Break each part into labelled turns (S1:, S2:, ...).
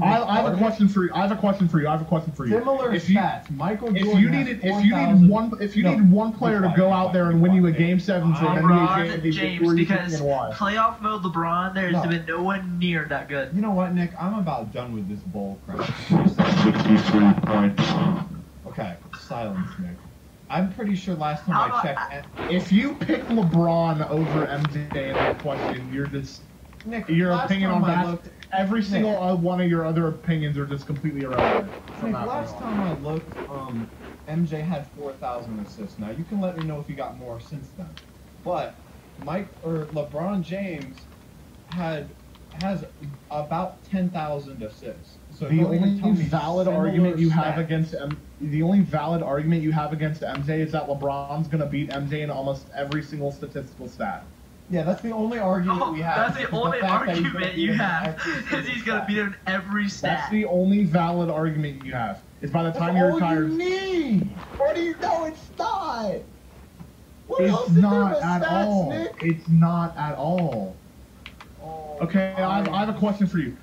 S1: I have a question for you.
S2: Similar stats. Michael Jordan.
S1: If you need one player to go out there and win you a Game 7 for an NBA
S3: James, because playoff mode LeBron, there's been no one near that good.
S2: You know what, Nick? I'm about done with this bull crap.
S4: 63 points.
S2: Okay, silence, Nick. I'm pretty sure last time I checked...
S1: If you pick LeBron over MJ in that question, you're just... Nick, your opinion on that... Every single one of your other opinions are just completely irrelevant.
S2: Nick, last time I looked, MJ had 4,000 assists. Now, you can let me know if he got more since then. But LeBron James has about 10,000 assists. So
S1: the only valid argument you have against MJ is that LeBron's gonna beat MJ in almost every single statistical stat.
S2: Yeah, that's the only argument we have.
S3: That's the only argument you have, is he's going to beat him in every stat.
S1: That's the only valid argument you have. Is by the time you're retired.
S2: What do you need? What do you know? It's not.
S1: It's not at all. It's not at all. Okay, I have a question for you.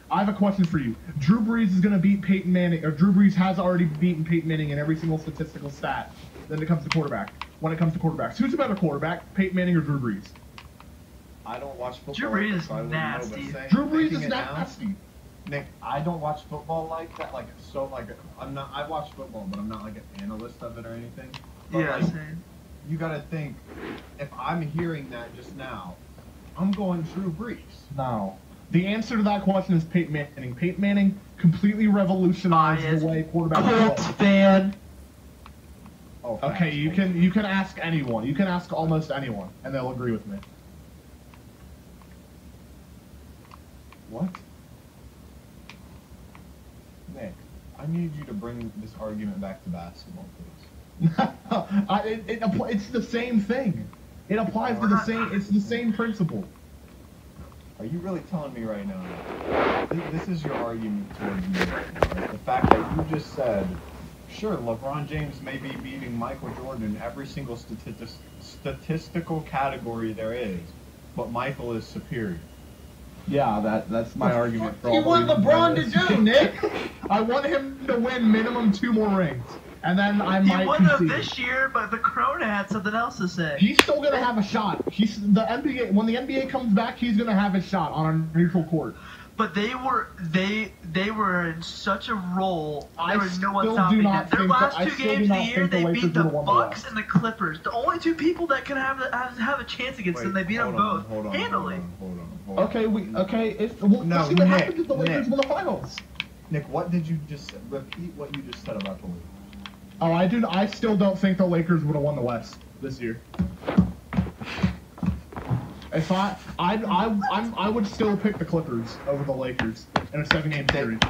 S1: Drew Brees is going to beat Peyton Manning, or Drew Brees has already beaten Peyton Manning in every single statistical stat. When it comes to quarterbacks, who's a better quarterback, Peyton Manning or Drew Brees?
S2: I don't watch football.
S3: Drew Brees is nasty.
S1: Drew Brees is nasty.
S2: Nick, I don't watch football like that. I'm not. I watch football, but I'm not like an analyst of it or anything. But
S3: same.
S2: You gotta think. If I'm hearing that just now, I'm going Drew Brees.
S1: No. The answer to that question is Peyton Manning. Peyton Manning completely revolutionized the way quarterbacks
S3: Colts fan.
S1: Oh, okay, you can ask anyone. You can ask almost anyone, and they'll agree with me.
S2: What? Nick, I need you to bring this argument back to basketball, please.
S1: It's the same thing. It applies to the same. It's the same principle.
S2: Are you really telling me right now? This is your argument towards me right now. Right? The fact that you just said, sure, LeBron James may be beating Michael Jordan in every single statistical category there is, but Michael is superior.
S1: Yeah, that's my argument.
S2: You want LeBron to do, Nick?
S1: I want him to win minimum 2 more rings, and then I might.
S3: He won them this year, but the Corona had something else to say.
S1: He's still gonna have a shot. When the NBA comes back, he's gonna have his shot on a neutral court.
S3: But they were in such a roll. There was no one
S1: still
S3: stopping
S1: do
S3: them.
S1: not
S3: Their
S1: think
S3: last
S1: that- I
S3: two
S1: still do
S3: games of
S1: not
S3: the year,
S1: think the
S3: they
S1: Lakers
S3: beat the
S1: would've won the
S3: Bucks
S1: West.
S3: and the Clippers. The only two people that can have a chance against them. They beat them both handily.
S2: Hold on.
S1: Okay, we'll see what happens if the Lakers win the finals.
S2: Nick, what did you just say? Repeat what you just said about the Lakers.
S1: Oh, I still don't think the Lakers would have won the West this year. If I would still pick the Clippers over the Lakers in a 7-game series.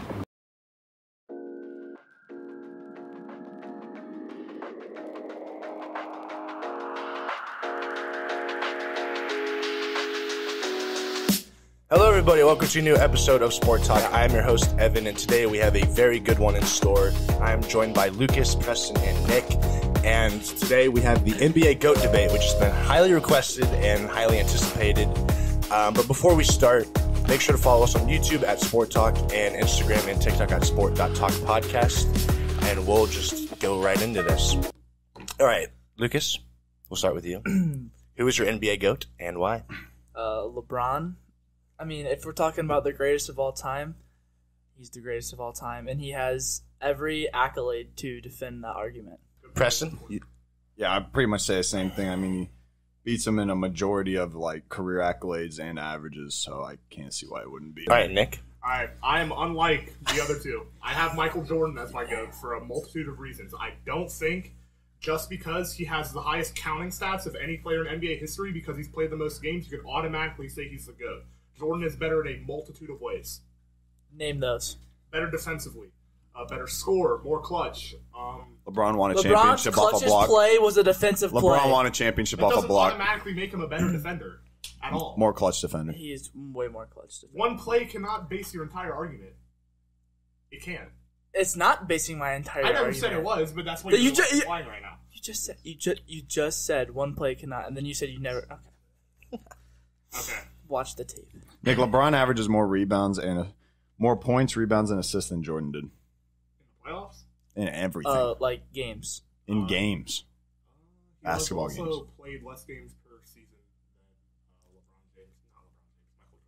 S5: Hello everybody, welcome to a new episode of Sport Talk. I am your host, Evan, and today we have a very good one in store. I am joined by Lucas, Preston, and Nick, and today we have the NBA GOAT debate, which has been highly requested and highly anticipated. But before we start, make sure to follow us on YouTube at Sport Talk and Instagram and TikTok at sport.talkpodcast, and we'll just go right into this. All right, Lucas, we'll start with you. Who is your NBA GOAT and why?
S6: LeBron. I mean, if we're talking about the greatest of all time, he's the greatest of all time, and he has every accolade to defend that argument.
S5: Preston?
S7: Yeah, I pretty much say the same thing. I mean, he beats him in a majority of like career accolades and averages, so I can't see why it wouldn't be.
S5: All right, Nick.
S8: All right, I am unlike the other two. I have Michael Jordan as my GOAT for a multitude of reasons. I don't think just because he has the highest counting stats of any player in NBA history because he's played the most games, you can automatically say he's the GOAT. Jordan is better in a multitude of ways.
S6: Name those.
S8: Better defensively, better scorer, more clutch.
S7: LeBron won a championship off a block.
S6: LeBron's play was a defensive play.
S7: LeBron won a championship off a block.
S8: Doesn't automatically make him a better defender at all.
S7: More clutch defender.
S6: He is way more clutch defender.
S8: One play cannot base your entire argument. It can.
S6: It's not basing my entire argument.
S8: I never said it was, but that's what you're implying right now.
S6: You just said one play cannot, and then you said you never. Okay.
S8: Okay.
S6: Watch the tape.
S7: Nick, LeBron averages more rebounds and more points, rebounds, and assists than Jordan did
S8: In the playoffs?
S7: in everything.
S6: Like games.
S7: In games.
S8: He
S7: Basketball
S8: also
S7: games.
S8: played less games per season than LeBron James. Not
S6: LeBron
S8: LeBron James. Michael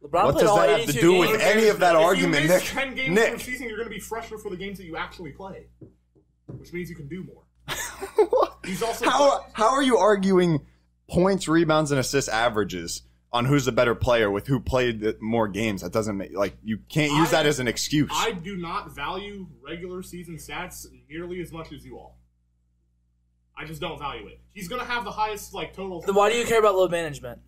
S8: Jordan.
S7: What
S6: played
S7: does
S6: all
S7: that have
S6: 82
S7: to do with
S6: games.
S7: any of that argument,
S8: If you miss
S7: Nick?
S8: 10 games
S7: Nick.
S8: per season, you're going to be fresher for the games that you actually play, which means you can do more. He's also
S7: How are you arguing points, rebounds, and assist averages on who's the better player with who played more games? That doesn't make you can't use that as an excuse.
S8: I do not value regular season stats nearly as much as you all. I just don't value it. He's going to have the highest total.
S6: Then why do you care about load management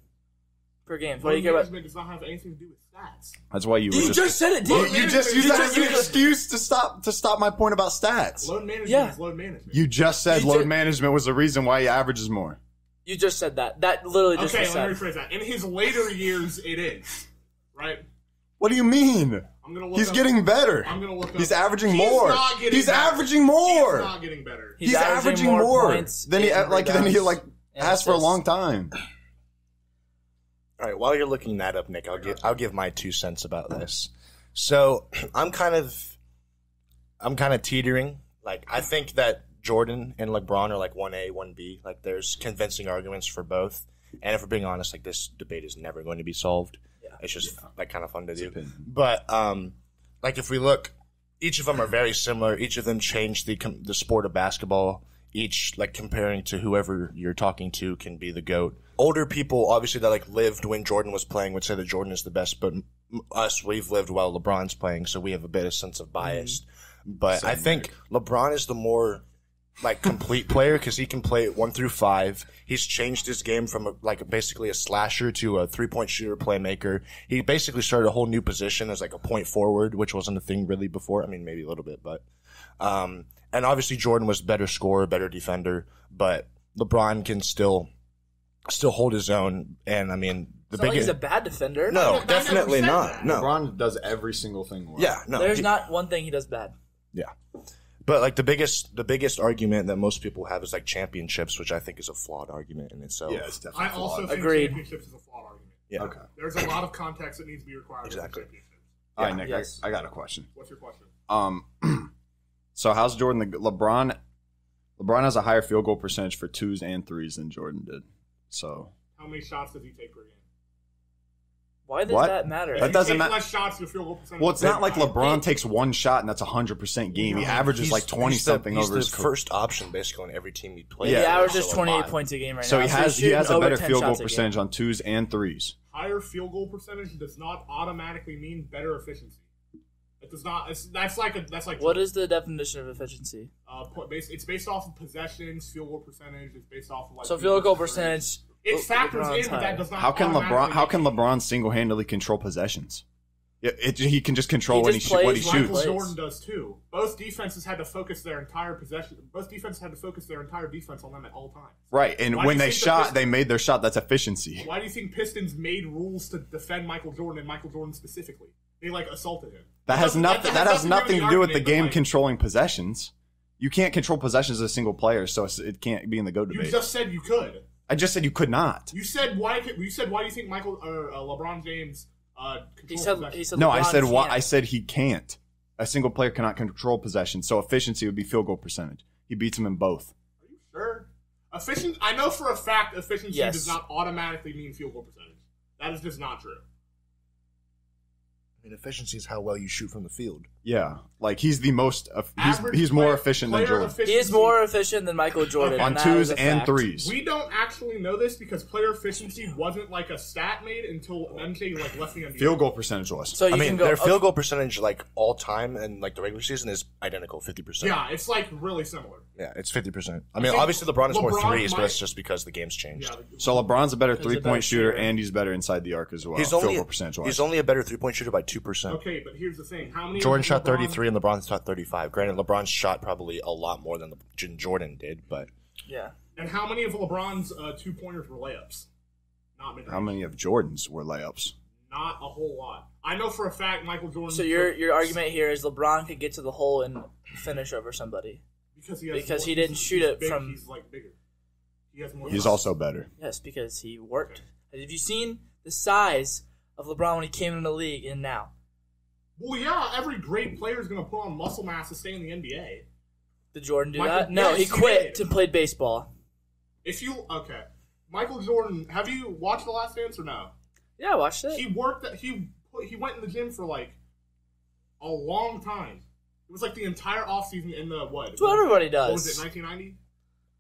S6: per game? Why do you care about?
S8: Management does not have anything to do with stats.
S7: That's why you
S6: You just said it, dude.
S7: you just used that as an excuse to stop my point about stats.
S8: Load management
S6: Yeah.
S8: is load management.
S7: You just said
S6: You
S7: load
S6: ju-
S7: management was the reason why he averages more.
S6: You just said that. That literally just
S8: Okay,
S6: was
S8: let me
S6: said.
S8: rephrase that. In his later years, it is. Right?
S7: What do you mean?
S8: I'm gonna look
S7: He's
S8: up-
S7: getting better.
S8: I'm gonna look up.
S7: He's averaging
S8: He's
S7: more.
S8: not getting
S7: He's
S8: better.
S7: averaging more.
S8: He's not getting better.
S6: He's
S7: He's averaging more
S6: points
S7: than he
S6: and rebounds and
S7: has for a
S6: assists.
S7: long time.
S5: All right, while you're looking that up, Nick, I'll give my 2 cents about this. So I'm kind of teetering. I think that Jordan and LeBron are 1A, 1B. There's convincing arguments for both. And if we're being honest, this debate is never going to be solved. Yeah. It's just kind of fun to do.
S7: opinion.
S5: But if we look, each of them are very similar. Each of them changed the sport of basketball. Each comparing to whoever you're talking to can be the GOAT. Older people, obviously, that lived when Jordan was playing would say that Jordan is the best, but us, we've lived while LeBron's playing, so we have a bit of sense of bias. But I think LeBron is the more complete player because he can play 1 through 5. He's changed his game from basically a slasher to a 3-point shooter playmaker. He basically started a whole new position as a point forward, which wasn't a thing really before. I mean, maybe a little bit, but and obviously Jordan was better scorer, better defender, but LeBron can still hold his own. And I mean,
S6: He's a bad defender.
S5: No, definitely not. No.
S7: LeBron does every single thing well.
S5: Yeah, no.
S6: There's not one thing he does bad.
S5: Yeah. But the biggest argument that most people have is championships, which I think is a flawed argument in itself.
S7: Yeah, it's definitely
S8: I also
S7: flawed.
S8: think
S6: Agreed.
S8: championships is a flawed argument.
S5: Yeah.
S7: Okay.
S8: There's a lot of context that needs to be required
S5: Exactly.
S8: for championships.
S7: All right, Nick,
S6: Yes.
S7: I got a question.
S8: What's your question?
S7: So how's Jordan LeBron has a higher field goal percentage for 2s and 3s than Jordan did. So
S8: How many shots does he take per game?
S6: Why does
S7: What?
S6: that matter?
S7: That doesn't
S8: matter.
S7: matter.
S8: Less shots, your field goal percentage.
S7: well, it's
S8: is
S7: not like
S8: higher.
S7: LeBron takes one shot and that's a 100% game. He averages 20 something
S5: he's
S7: over
S5: the
S7: his career.
S5: first option basically on every team he plays.
S6: He
S7: Yeah.
S6: averages
S5: So
S6: 28
S5: lot.
S6: points a game right
S7: So
S6: now.
S7: he
S6: he's
S7: has
S6: shooting
S7: a
S6: over
S7: better
S6: 10
S7: field goal
S6: shots a game.
S7: percentage on 2s and 3s.
S8: Higher field goal percentage does not automatically mean better efficiency. It does not. That's like
S6: What is the definition of efficiency?
S8: It's based off of possessions, field goal percentage. It's based off of
S6: So field goal percentage.
S8: It factors
S6: LeBron's
S8: in, but that
S6: higher.
S8: does not.
S7: How can
S8: automatically
S7: LeBron single-handedly control possessions? He can just control
S6: He
S7: when
S6: just
S7: he what he
S6: plays
S7: shoots.
S6: plays.
S8: Jordan does too. Both defenses had to focus their entire possession. Both defenses had to focus their entire defense on them at all times.
S7: Right, and
S8: Why
S7: when
S8: do you
S7: they
S8: think the
S7: shot,
S8: Pistons-
S7: they made their shot. That's efficiency.
S8: Why do you think Pistons made rules to defend Michael Jordan and Michael Jordan specifically? They assaulted him.
S7: That has nothing. That has nothing to do with the
S8: argument,
S7: game
S8: but,
S7: controlling possessions. You can't control possessions as a single player, so it can't be in the GOAT
S8: You
S7: debate.
S8: just said you could.
S7: I just said you could not.
S8: You said why? You said why do you think Michael or LeBron James
S6: He
S8: controls
S6: said.
S8: possession?
S6: He said.
S7: No, I
S6: LeBron
S7: said why.
S6: can't.
S7: I said he can't. A single player cannot control possession, so efficiency would be field goal percentage. He beats him in both.
S8: Are you sure? I know for a fact efficiency
S6: Yes.
S8: does not automatically mean field goal percentage. That is just not true.
S5: I mean, efficiency is how well you shoot from the field.
S7: Yeah, he's the most.
S8: Average
S7: He's more
S8: player-
S7: efficient than
S8: player
S7: Jordan
S6: He is more efficient than Michael Jordan
S8: Okay.
S7: on
S6: and that is
S7: 2s
S6: a
S7: and
S6: fact.
S7: 3s.
S8: We don't actually know this because player efficiency wasn't a stat made until MJ left the NBA.
S7: Field goal percentage was.
S6: So you
S5: I mean,
S6: can go.
S5: their field goal percentage all time and the regular season is identical, 50%.
S8: Yeah, it's really similar.
S5: Yeah, it's 50%. I mean,
S8: think
S5: obviously LeBron is more
S8: LeBron
S5: threes, but
S8: might-
S5: that's just because the game's changed.
S8: Yeah,
S7: So LeBron's a better
S6: He's a better
S7: 3-point shooter,
S6: shooter.
S7: and he's better inside the arc as well.
S5: He's
S7: field
S5: only
S7: goal percentage wise.
S5: he's only a better 3-point shooter by 2%.
S8: okay, but here's the thing: how many?
S5: Jordan
S8: of
S5: shot
S8: LeBron-
S5: 33 and LeBron shot 35. Granted, LeBron shot probably a lot more than Jordan did, but
S6: Yeah.
S8: And how many of LeBron's 2-pointers were layups? Not many.
S7: How many of Jordan's were layups?
S8: Not a whole lot. I know for a fact Michael Jordan.
S6: So your argument here is LeBron could get to the hole and finish over somebody.
S8: because
S6: he didn't shoot it
S8: big,
S6: from-
S8: He's bigger. He has more.
S7: He's
S8: size.
S7: also better.
S6: Yes, because he worked. Have you seen the size of LeBron when he came into the league and now?
S8: Well, yeah, every great player is going to put on muscle mass to stay in the NBA.
S6: Did Jordan do
S8: Michael-
S6: that? No,
S8: yes,
S6: he
S8: he
S6: quit
S8: did.
S6: to play baseball.
S8: Okay. Michael Jordan, have you watched The Last Dance or no?
S6: Yeah, I watched it.
S8: He went in the gym for like a long time. It was like the entire offseason in the what?
S6: That's what everybody does.
S8: What was it, 1990?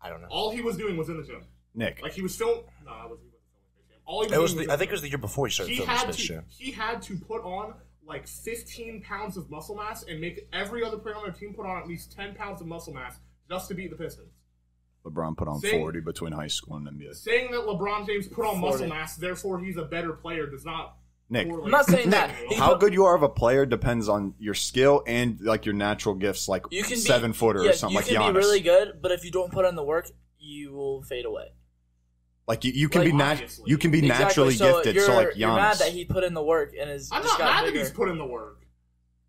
S5: I don't know.
S8: All he was doing was in the gym.
S7: Nick.
S8: Like he was filming. No, I wasn't filming Space Jam. All he was
S5: It was
S8: doing
S5: I think it was the year before he started filming Space Jam.
S8: He had to put on like 15 pounds of muscle mass and make every other player on their team put on at least 10 pounds of muscle mass just to beat the Pistons.
S7: LeBron put on
S8: Saying-
S7: 40 between high school and NBA.
S8: Saying that LeBron James put on
S6: 40.
S8: muscle mass, therefore he's a better player, does not.
S7: Nick,
S8: correlate
S6: I'm not saying that.
S8: to-
S7: how good you are of a player depends on your skill and like your natural gifts, like
S6: You can
S7: 7-footer or something like
S6: You
S7: Giannis.
S6: can be really good, but if you don't put in the work, you will fade away.
S7: Like you can
S6: Like,
S7: be
S8: obviously.
S7: you can be naturally gifted.
S6: You're,
S7: So like Giannis.
S6: you're mad that he put in the work and is
S8: I'm
S6: just
S8: not
S6: got
S8: mad
S6: bigger.
S8: that he's put in the work.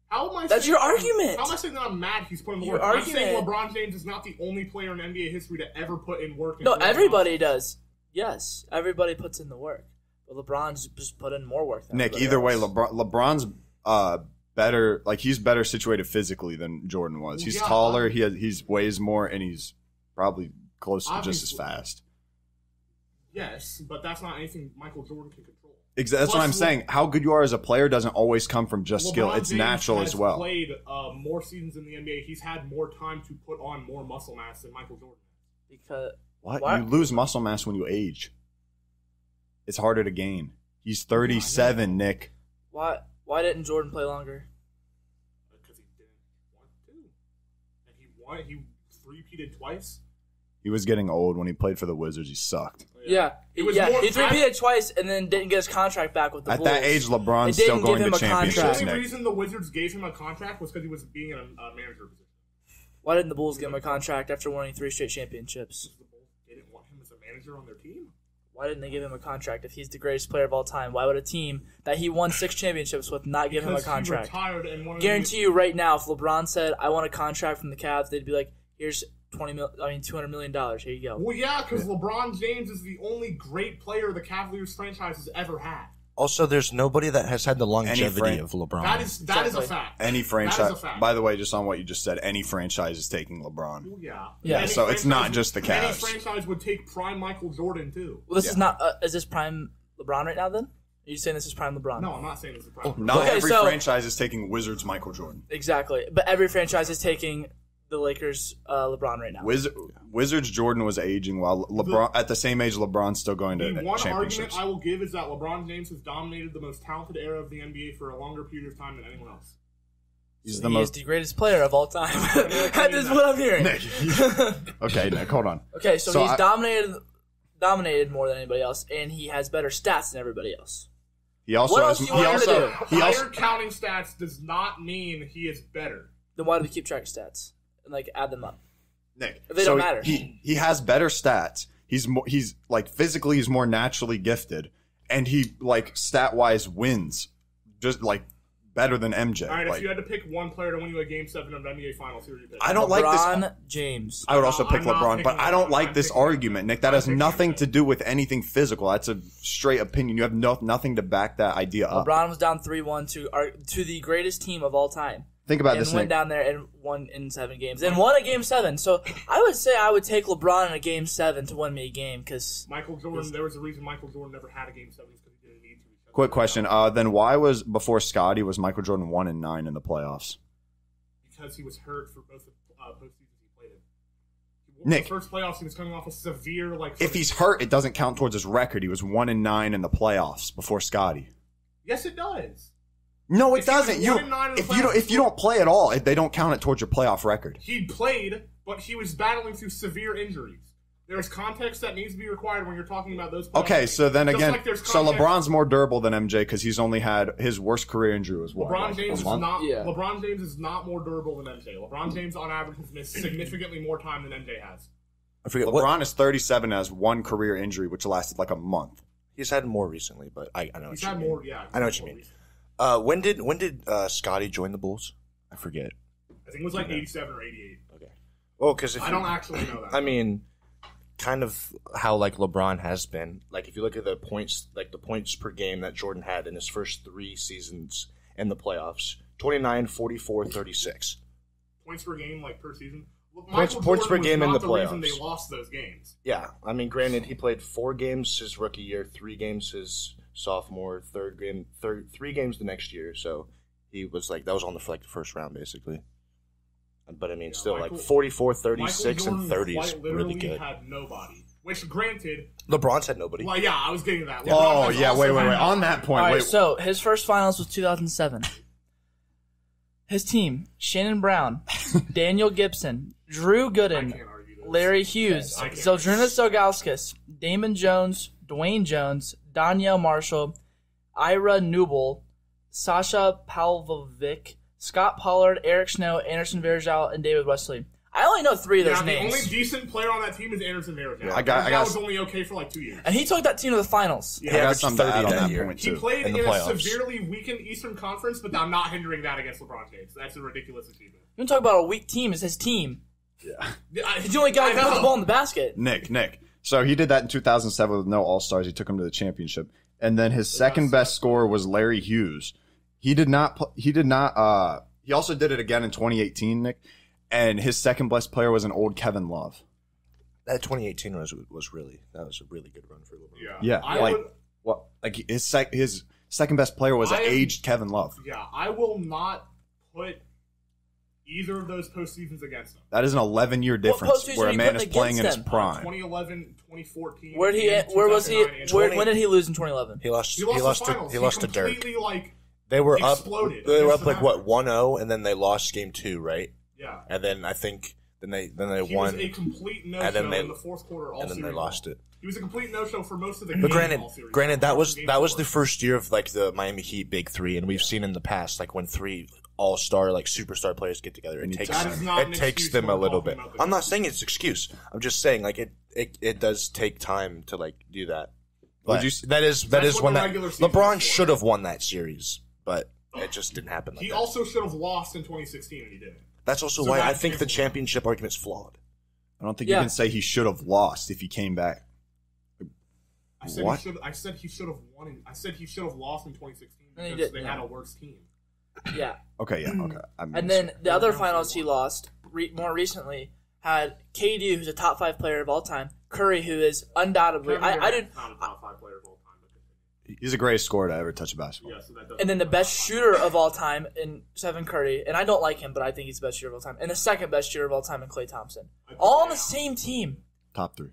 S8: How am I
S6: That's
S8: saying
S6: your
S8: that-
S6: argument.
S8: How am I saying that I'm mad he's put in the
S6: Your
S8: work? I'm saying
S6: argument.
S8: LeBron James is not the only player in NBA history to ever put in work.
S6: No, everybody does. Yes, everybody puts in the work. But LeBron's just put in more work than
S7: Nick,
S6: everybody
S7: either way,
S6: else.
S7: LeBron's better. Like he's better situated physically than Jordan was. He's
S8: Yeah,
S7: taller. He's weighs more, and he's probably close to just as
S8: Obviously.
S7: fast.
S8: Yes, but that's not anything Michael Jordan can control.
S7: That's what I'm
S8: Plus,
S7: saying. How good you are as a player doesn't always come from just skill.
S8: LeBron
S7: It's
S8: James
S7: natural
S8: has
S7: as well.
S8: Played more seasons in the NBA. He's had more time to put on more muscle mass than Michael Jordan.
S6: Because
S7: What?
S6: Why-
S7: You lose muscle mass when you age. It's harder to gain. He's 37, Nick.
S6: why didn't Jordan play longer?
S8: Because he didn't want to, and he won. He three-peated twice.
S7: He was getting old when he played for the Wizards. He sucked.
S6: Yeah,
S8: It was
S6: yeah.
S8: more-
S6: He three-peated twice and then didn't get his contract back with the
S7: At
S6: Bulls.
S7: that age, LeBron's
S6: They
S7: still
S6: didn't
S7: going
S6: give him
S7: to
S6: a
S7: championships,
S8: The
S6: contract.
S8: only
S7: Nick.
S8: reason the Wizards gave him a contract was because he was being in a manager position.
S6: Why didn't the Bulls give him a contract after winning 3 straight championships?
S8: The Bulls didn't want him as a manager on their team.
S6: Why didn't they give him a contract if he's the greatest player of all time? Why would a team that he won 6 championships with not give him a
S8: Because he
S6: contract?
S8: retired and wanted
S6: Guarantee you right now, if LeBron said, "I want a contract from the Cavs," they'd be like, "Here's $200 million. Here you go."
S8: Well, yeah, because LeBron James is the only great player the Cavaliers franchise has ever had.
S5: Also, there's nobody that has had the longevity
S7: fran-
S5: of LeBron.
S8: That is a
S6: Exactly.
S8: fact.
S7: Any
S8: That
S7: franchise.
S8: is a fact.
S7: By the way, just on what you just said, any franchise is taking LeBron.
S8: Well, yeah.
S6: Yeah,
S8: Any
S7: so it's not
S8: franchise-
S7: just the
S8: Any
S7: Cavs.
S8: franchise would take prime Michael Jordan too.
S6: Well, this is
S7: Yeah.
S6: not. Is this prime LeBron right now? Then are you saying this is prime LeBron?
S8: No, I'm not saying this is prime.
S7: Not
S6: Okay,
S7: every
S6: so-
S7: franchise is taking Wizards Michael Jordan.
S6: Exactly, but every franchise is taking the Lakers LeBron right now.
S7: Wizards Jordan was aging while LeBron at the same age LeBron's still going to
S8: The one
S7: championships.
S8: argument I will give is that LeBron James has dominated the most talented era of the NBA for a longer period of time than anyone else.
S7: He's
S6: He
S7: the
S6: is
S7: most
S6: the greatest player of all time. That is what I'm hearing.
S7: Okay, Nick, hold on.
S6: Okay, so,
S7: So
S6: he's
S7: I-
S6: dominated more than anybody else, and he has better stats than everybody else.
S7: He also
S6: What
S7: has,
S6: else do
S7: he
S6: you want him to
S7: also
S6: do?
S7: he
S8: Higher
S7: also
S8: counting stats does not mean he is better.
S6: Then why do we keep track of stats and like add them up?
S7: Nick.
S6: They
S7: so
S6: don't matter.
S7: He has better stats. He's like physically he's more naturally gifted, and he like stat wise wins just like better than MJ.
S8: All right,
S7: Like,
S8: if you had to pick one player to win you a Game 7 of the NBA Finals, who would you pick?
S7: I don't like this.
S6: LeBron James.
S7: I would also
S8: No,
S7: pick
S8: I'm not
S7: LeBron, but
S8: picking
S7: I don't
S8: LeBron.
S7: like
S8: I'm
S7: this
S8: picking
S7: argument, Nick. That
S8: I'm
S7: has
S8: picking
S7: nothing
S8: MJ.
S7: to do with anything physical. That's a straight opinion. You have nothing to back that idea up.
S6: LeBron was down 3-1 to the greatest team of all time.
S7: Think about
S6: And
S7: this,
S6: went
S7: Nick.
S6: down there and won in 7 games. And won a Game 7. So I would say I would take LeBron in a Game 7 to win me a game because
S8: Michael Jordan, there was a reason Michael Jordan never had a Game 7 because he didn't need to.
S7: Quick question. Then why was before Scotty was Michael Jordan 1-9 in the playoffs?
S8: Because he was hurt for both the postseasons he played in.
S7: Nick.
S8: The first playoffs, he was coming off a severe, like...
S7: If he's hurt, it doesn't count towards his record. He was 1-9 in the playoffs before Scotty.
S8: Yes, it does.
S7: No, it
S8: If he was
S7: doesn't.
S8: 1-9 in the
S7: If you don't play at all, they don't count it towards your playoff record.
S8: He played, but he was battling through severe injuries. There's context that needs to be required when you're talking about those playoff
S7: Okay,
S8: games.
S7: so then
S8: Just
S7: again,
S8: like there's
S7: so
S8: context-
S7: LeBron's more durable than MJ because he's only had his worst career injury was what?
S8: LeBron
S7: like,
S8: James
S7: a
S8: is
S7: month?
S8: not.
S6: Yeah.
S8: LeBron James is not more durable than MJ. LeBron James, on average, has missed significantly more time than MJ has.
S5: I forget
S7: LeBron
S5: what
S7: is 37 and has one career injury which lasted like a month.
S5: he's had more recently, but I know what
S8: He's
S5: you
S8: had
S5: mean.
S8: more. Yeah,
S5: I know what you
S8: more
S5: mean.
S8: recently.
S5: When did Scotty join the Bulls? I forget.
S8: I think it was like 87 or 88.
S5: Okay. Well, because
S8: I don't actually know that.
S5: I mean, kind of how like LeBron has been. Like if you look at the points, like the points per game that Jordan had in his first 3 seasons in the playoffs, 29, 44, 36.
S8: Points per game, like, per season? Well,
S5: Points
S8: Michael Jordan
S5: per
S8: was
S5: game in
S8: not
S5: the
S8: reason
S5: playoffs.
S8: they lost those games.
S5: Yeah, I mean, granted, he played 4 games his rookie year, 3 games his sophomore, 3 games the next year. So he was like, that was on the first round, basically. But I mean, still,
S8: Michael-
S5: like 44, 36,
S8: Michael
S5: and 30 is
S8: Jordan quite
S5: really
S8: literally
S5: good.
S8: had nobody. Which, granted,
S5: LeBron's had nobody.
S8: well, yeah, I was getting to that.
S7: Oh,
S8: LeBron has
S7: yeah,
S8: also
S7: wait.
S8: had
S7: On that
S8: nobody.
S7: point,
S6: All right,
S7: wait.
S6: so his first finals was 2007. His team: Shannon Brown, Daniel Gibson, Drew
S8: I
S6: Gooden,
S8: can't argue this.
S6: Larry Hughes,
S8: I can't.
S6: Zildjius Ilgauskas, Damon Jones, Dwayne Jones, Danielle Marshall, Ira Newble, Sasha Pavlovic, Scott Pollard, Eric Snow, Anderson Varejao, and David Wesley. I only know 3 of those
S8: Yeah, the
S6: names.
S8: only decent player on that team is Anderson Varejao.
S7: I got-
S8: That was only okay for like 2 years.
S6: And he took that team to the finals.
S8: Yeah,
S7: I got
S5: averaged
S7: something to
S5: 30
S7: add on
S5: that
S7: that
S5: year.
S7: point,
S8: He
S7: too.
S8: played
S5: in
S8: in,
S5: the
S8: a
S5: playoffs.
S8: severely weakened Eastern Conference, but I'm not hindering that against LeBron James. That's a ridiculous achievement.
S6: You want to talk about a weak team? It's his team.
S7: Yeah.
S6: He's the only guy who
S8: I
S6: can put
S8: know.
S6: the ball in the basket.
S7: Nick. So he did that in 2007 with no All-Stars. He took him to the championship. And then his second best scorer was Larry Hughes. He also did it again in 2018, Nick. And his second best player was an old Kevin Love.
S5: That 2018 was a really good run for LeBron.
S8: Yeah.
S7: Yeah, his second best player was an aged Kevin Love.
S8: Yeah, I will not put either of those postseasons against him.
S7: That is an 11-year difference
S6: postseason
S7: where
S6: are
S7: a
S6: you
S7: man
S6: putting
S7: is playing in his
S6: against him?
S7: prime.
S8: 2011, 2014.
S6: Where was he?
S8: and 2009.
S6: When did he lose in 2011?
S5: He lost.
S8: He lost the finals.
S5: He lost to Dirk.
S8: completely, like,
S5: They were
S8: exploded.
S5: They were
S8: against
S5: up like
S8: the
S5: what
S8: Mavericks.
S5: 1-0, and then they lost game 2, right?
S8: Yeah.
S5: And then I think then they
S8: He
S5: won.
S8: was a complete no-show
S5: and then they-
S8: in the fourth quarter all
S5: and then they
S8: series
S5: lost
S8: long.
S5: it.
S8: He was a complete no-show for most of the
S5: But
S8: game all series
S5: granted,
S8: long.
S5: that was
S8: Game
S5: the
S8: four.
S5: first year of like the Miami Heat Big Three, and we've seen in the past like when 3 all-star like superstar players get together, it takes
S8: That is not an excuse
S5: them a
S8: when
S5: little
S8: talking
S5: bit.
S8: about the
S5: I'm not
S8: game.
S5: saying it's an excuse. I'm just saying like it does take time to like do that.
S7: Would
S5: But
S7: you-
S5: that is
S8: That's what
S5: when
S8: the
S5: that
S8: regular season
S5: LeBron
S8: is for.
S5: should have won that series, but it just didn't happen. Like
S8: He
S5: that.
S8: also should have lost in 2016, and he didn't.
S5: That's also
S8: So
S5: why I
S8: that's
S5: think the
S8: canceled.
S5: championship argument's flawed.
S7: I don't think
S6: Yeah.
S7: you can say he should have lost if he came back.
S8: I said
S7: What?
S8: I said he should have won. I said he should have lost in 2016
S6: And he
S8: because
S6: did,
S8: they
S6: yeah.
S8: had a worse team.
S6: Yeah.
S7: Okay, yeah, okay.
S6: And then the other finals he lost more recently had KD, who's a top 5 player of all time, Curry, who is undoubtedly
S8: Kevin
S6: I
S8: Durant,
S6: didn't,
S8: not a top 5 player of all time, but
S7: he's the greatest scorer to ever touch a basketball.
S8: yeah, so that doesn't.
S6: and then the best shooter of all time in Stephen Curry, and I don't like him, but I think he's the best shooter of all time, and the second best shooter of all time in Klay Thompson, all on the same team,
S7: Top 3.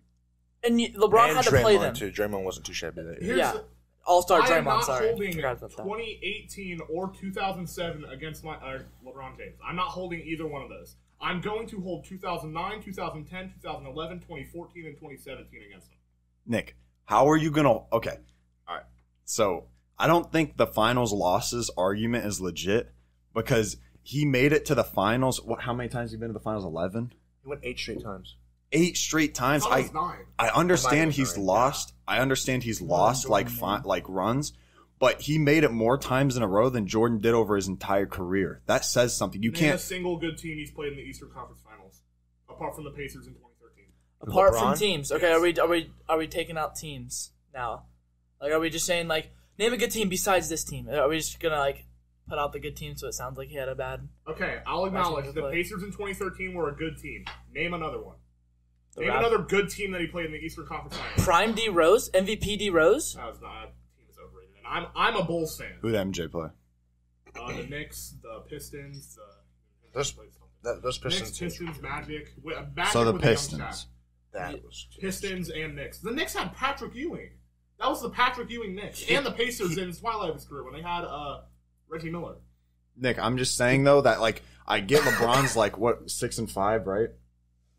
S6: and LeBron
S5: and
S6: had to play
S5: Draymond
S6: them.
S5: too. Draymond wasn't too shabby that year.
S8: Here's
S6: Yeah.
S8: the-
S6: All-Star
S8: I am
S6: Draymond,
S8: not
S6: sorry,
S8: holding
S6: forgot about that.
S8: 2018 or 2007 against LeBron James. I'm not holding either one of those. I'm going to hold 2009, 2010, 2011, 2014, and 2017 against him.
S7: Nick, how are you going to... Okay, all right. So, I don't think the finals losses argument is legit because he made it to the finals. How many times have you been to the finals? 11?
S5: He went 8 straight times.
S7: 8 straight times.
S8: I thought it was 9.
S7: I understand he's
S5: Sorry.
S7: lost. I understand he's lost like runs, but he made it more times in a row than Jordan did over his entire career. That says something. You
S8: Name a
S7: can't.
S8: single good team he's played in the Eastern Conference Finals, apart from the Pacers in 2013.
S6: Apart from
S5: LeBron?
S6: teams, okay, are we taking out teams now? Like, are we just saying like name a good team besides this team? Are we just gonna like put out the good team so it sounds like he had a bad?
S8: Okay, I'll acknowledge
S6: Watching
S8: the
S6: him play.
S8: Pacers in 2013 were a good team. Name another one.
S6: The
S8: Name
S6: Rap-
S8: another good team that he played in the Eastern Conference Finals.
S6: Prime D Rose, MVP D Rose.
S8: That was not. That team is overrated. And I'm a Bulls fan.
S7: Who did MJ play?
S8: The Knicks, the Pistons,
S5: Those
S8: Knicks,
S5: Pistons.
S8: Pistons, Magic. Magic
S7: So the
S8: with young
S7: Pistons.
S8: Shaq.
S5: That was
S8: Pistons and Knicks. The Knicks had Patrick Ewing. That was the Patrick Ewing Knicks. And the Pacers in the twilight of his career when they had Reggie Miller.
S7: Nick, I'm just saying though that like I get LeBron's like what 6 and 5, right?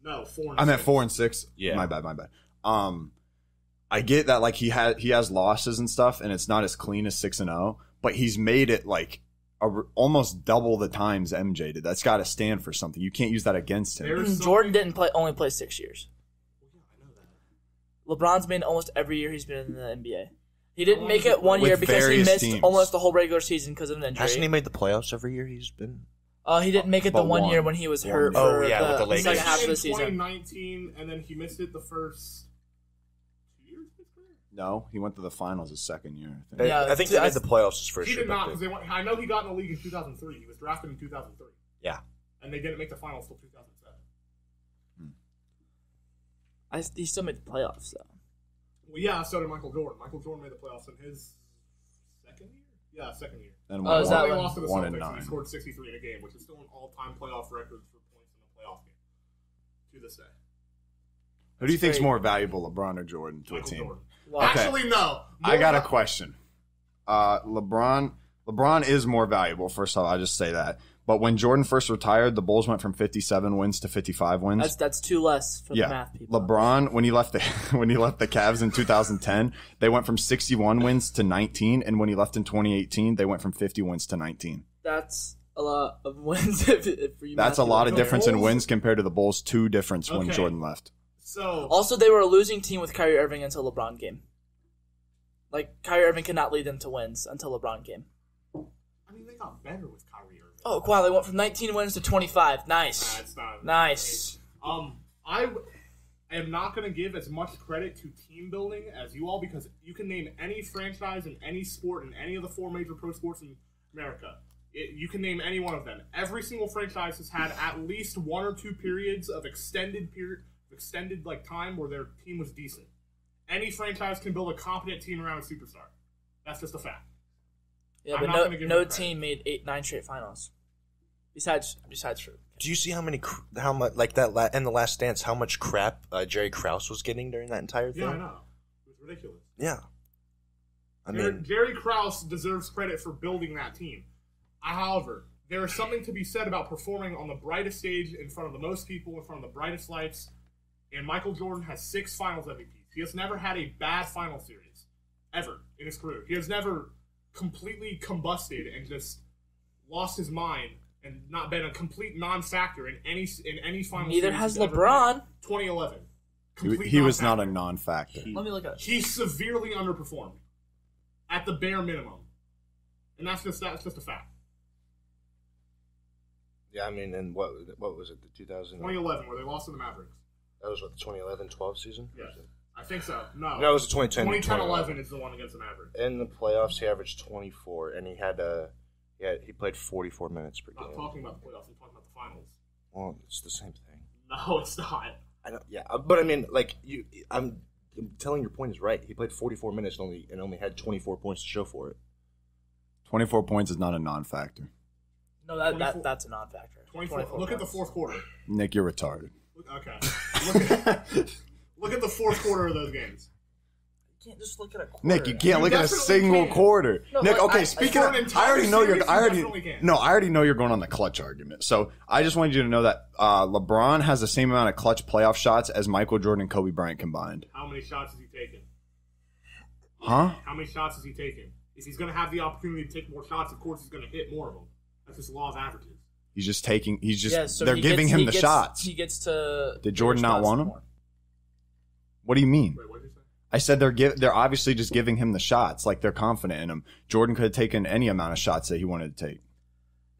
S8: No, 4 and
S7: I'm at
S8: 6.
S7: 4 and 6.
S5: Yeah.
S7: My bad. I get that like he has losses and stuff, and it's not as clean as 6 and 0, but he's made it like almost double the times MJ did. That's got to stand for something. You can't use that against him.
S8: There's
S6: Jordan
S8: something-
S6: didn't only play 6 years.
S8: I know that.
S6: LeBron's been almost every year he's been in the NBA. He didn't make it one
S7: With
S6: year because he
S7: various
S6: missed
S7: teams.
S6: almost the whole regular season because of an
S5: Hasn't he
S6: injury.
S5: made the playoffs every year he's been?
S6: He didn't make it the
S7: But
S6: one
S7: one.
S6: year when he was hurt
S7: One.
S6: for
S5: Oh, yeah, with the Lakers.
S6: second half of the
S8: in
S6: season.
S8: 2019, and then he missed it the first 2 years of his career.
S7: No, he went to the finals his second year. I think.
S6: Yeah,
S5: I think they made the playoffs his first
S8: He
S5: year.
S8: did not, because I know he got in the league in 2003. He was drafted in 2003.
S5: Yeah.
S8: And they didn't make the finals till 2007.
S6: He still made the playoffs though.
S8: Well, yeah, so did Michael Jordan. Michael Jordan made the playoffs in his second year? Yeah, second year.
S7: And
S6: Oh, is that
S8: They
S6: when-
S8: lost to the
S7: 1
S8: Celtics,
S7: and
S8: and he
S7: 9.
S8: scored 63 in a game, which is still an all-time playoff record for points in a playoff game to this day.
S7: Who do you think's
S6: great.
S7: more valuable, LeBron or Jordan to a
S8: Michael
S7: team?
S8: Jordan.
S6: Wow.
S7: Okay.
S8: Actually, no.
S7: I got a question. LeBron is more valuable. First off, I'll just say that. But when Jordan first retired, the Bulls went from 57 wins to 55 wins.
S6: That's 2 less for the math people.
S7: LeBron, when he left the Cavs in 2010, they went from 61 wins to 19, and when he left in 2018, they went from 50 wins to 19.
S6: That's a lot of wins. If you
S7: That's a
S6: math
S7: lot
S6: it
S7: of
S6: out.
S7: difference in
S8: Bulls-
S7: wins compared to the Bulls' 2 difference when
S8: Okay.
S7: Jordan left.
S8: So,
S6: Also, they were a losing team with Kyrie Irving until LeBron came. Like Kyrie Irving could not lead them to wins until LeBron came.
S8: I mean, they got better with Kyrie Irving.
S6: Oh wow, they went from 19 wins to 25. Nice.
S8: It's not
S6: Nice.
S8: I am not going to give as much credit to team building as you all, because you can name any franchise in any sport in any of the 4 major pro sports in America. You can name any one of them. Every single franchise has had at least 1 or 2 periods of extended like time where their team was decent. Any franchise can build a competent team around a superstar. That's just a fact.
S6: Yeah,
S8: I'm
S6: but
S8: not gonna give
S6: no
S8: them credit.
S6: team made 9 straight finals. Besides Fruit.
S5: Do you see how much in the Last Dance, how much crap Jerry Krause was getting during that entire thing?
S8: Yeah, I know. It was ridiculous.
S5: Yeah. I mean,
S8: Jerry Krause deserves credit for building that team. However, there is something to be said about performing on the brightest stage in front of the most people, in front of the brightest lights. And Michael Jordan has 6 Finals MVPs. He has never had a bad final series, ever, in his career. He has never completely combusted and just lost his mind and not been a complete non-factor in any final
S6: Neither
S8: series
S6: has
S8: he's ever
S6: LeBron.
S8: played. 2011. Complete
S7: He was not a
S8: non-factor.
S7: non-factor.
S6: Let me look at it.
S8: He severely underperformed at the bare minimum, and that's just a fact.
S5: yeah, I mean, and what was it, the 2000?
S8: 2011, where they lost to the Mavericks.
S5: That was what, the 2011-12 season?
S8: Yes, I think so. No,
S5: No, it was the 2010.
S8: 2010-11 is the one against the Mavericks.
S5: In the playoffs, he averaged 24, and he played 44 minutes per
S8: I'm not
S5: game.
S8: talking about the playoffs. I'm talking about the finals.
S5: Well, it's the same thing.
S8: No, it's not.
S5: I know, yeah, but I mean, like I'm telling your point is right. He played 44 minutes and only had 24 points to show for it.
S7: 24 points is not a non-factor.
S6: No,
S8: 24
S6: that's a non-factor.
S8: 24. Look at the fourth quarter.
S7: Nick, you're retarded.
S8: Okay. Look at the fourth quarter of those games.
S6: You can't just look at a quarter.
S7: Nick, you can't look at a
S8: definitely
S7: single
S8: can.
S7: quarter.
S6: No,
S7: Nick,
S6: but
S7: okay,
S6: I-
S7: speaking
S8: for
S7: of,
S8: an
S7: I
S8: entire
S7: already know
S8: series,
S7: you're,
S8: you definitely can.
S7: no, I already know you're going on the clutch argument. So I just wanted you to know that LeBron has the same amount of clutch playoff shots as Michael Jordan and Kobe Bryant combined.
S8: How many shots has he taken?
S7: Huh?
S8: How many shots has he taken? If he's going to have the opportunity to take more shots, of course he's going to hit more of them. That's just law of averages.
S6: Yeah, so
S7: they're
S6: he
S7: giving
S6: gets-
S7: him
S6: he
S7: the
S6: gets-
S7: shots.
S6: He gets to.
S7: Did Jordan not
S6: shots
S7: want 'em?
S6: more.
S7: What do you mean?
S8: Wait, what did you say?
S7: I said they're obviously just giving him the shots, like they're confident in him. Jordan could have taken any amount of shots that he wanted to take.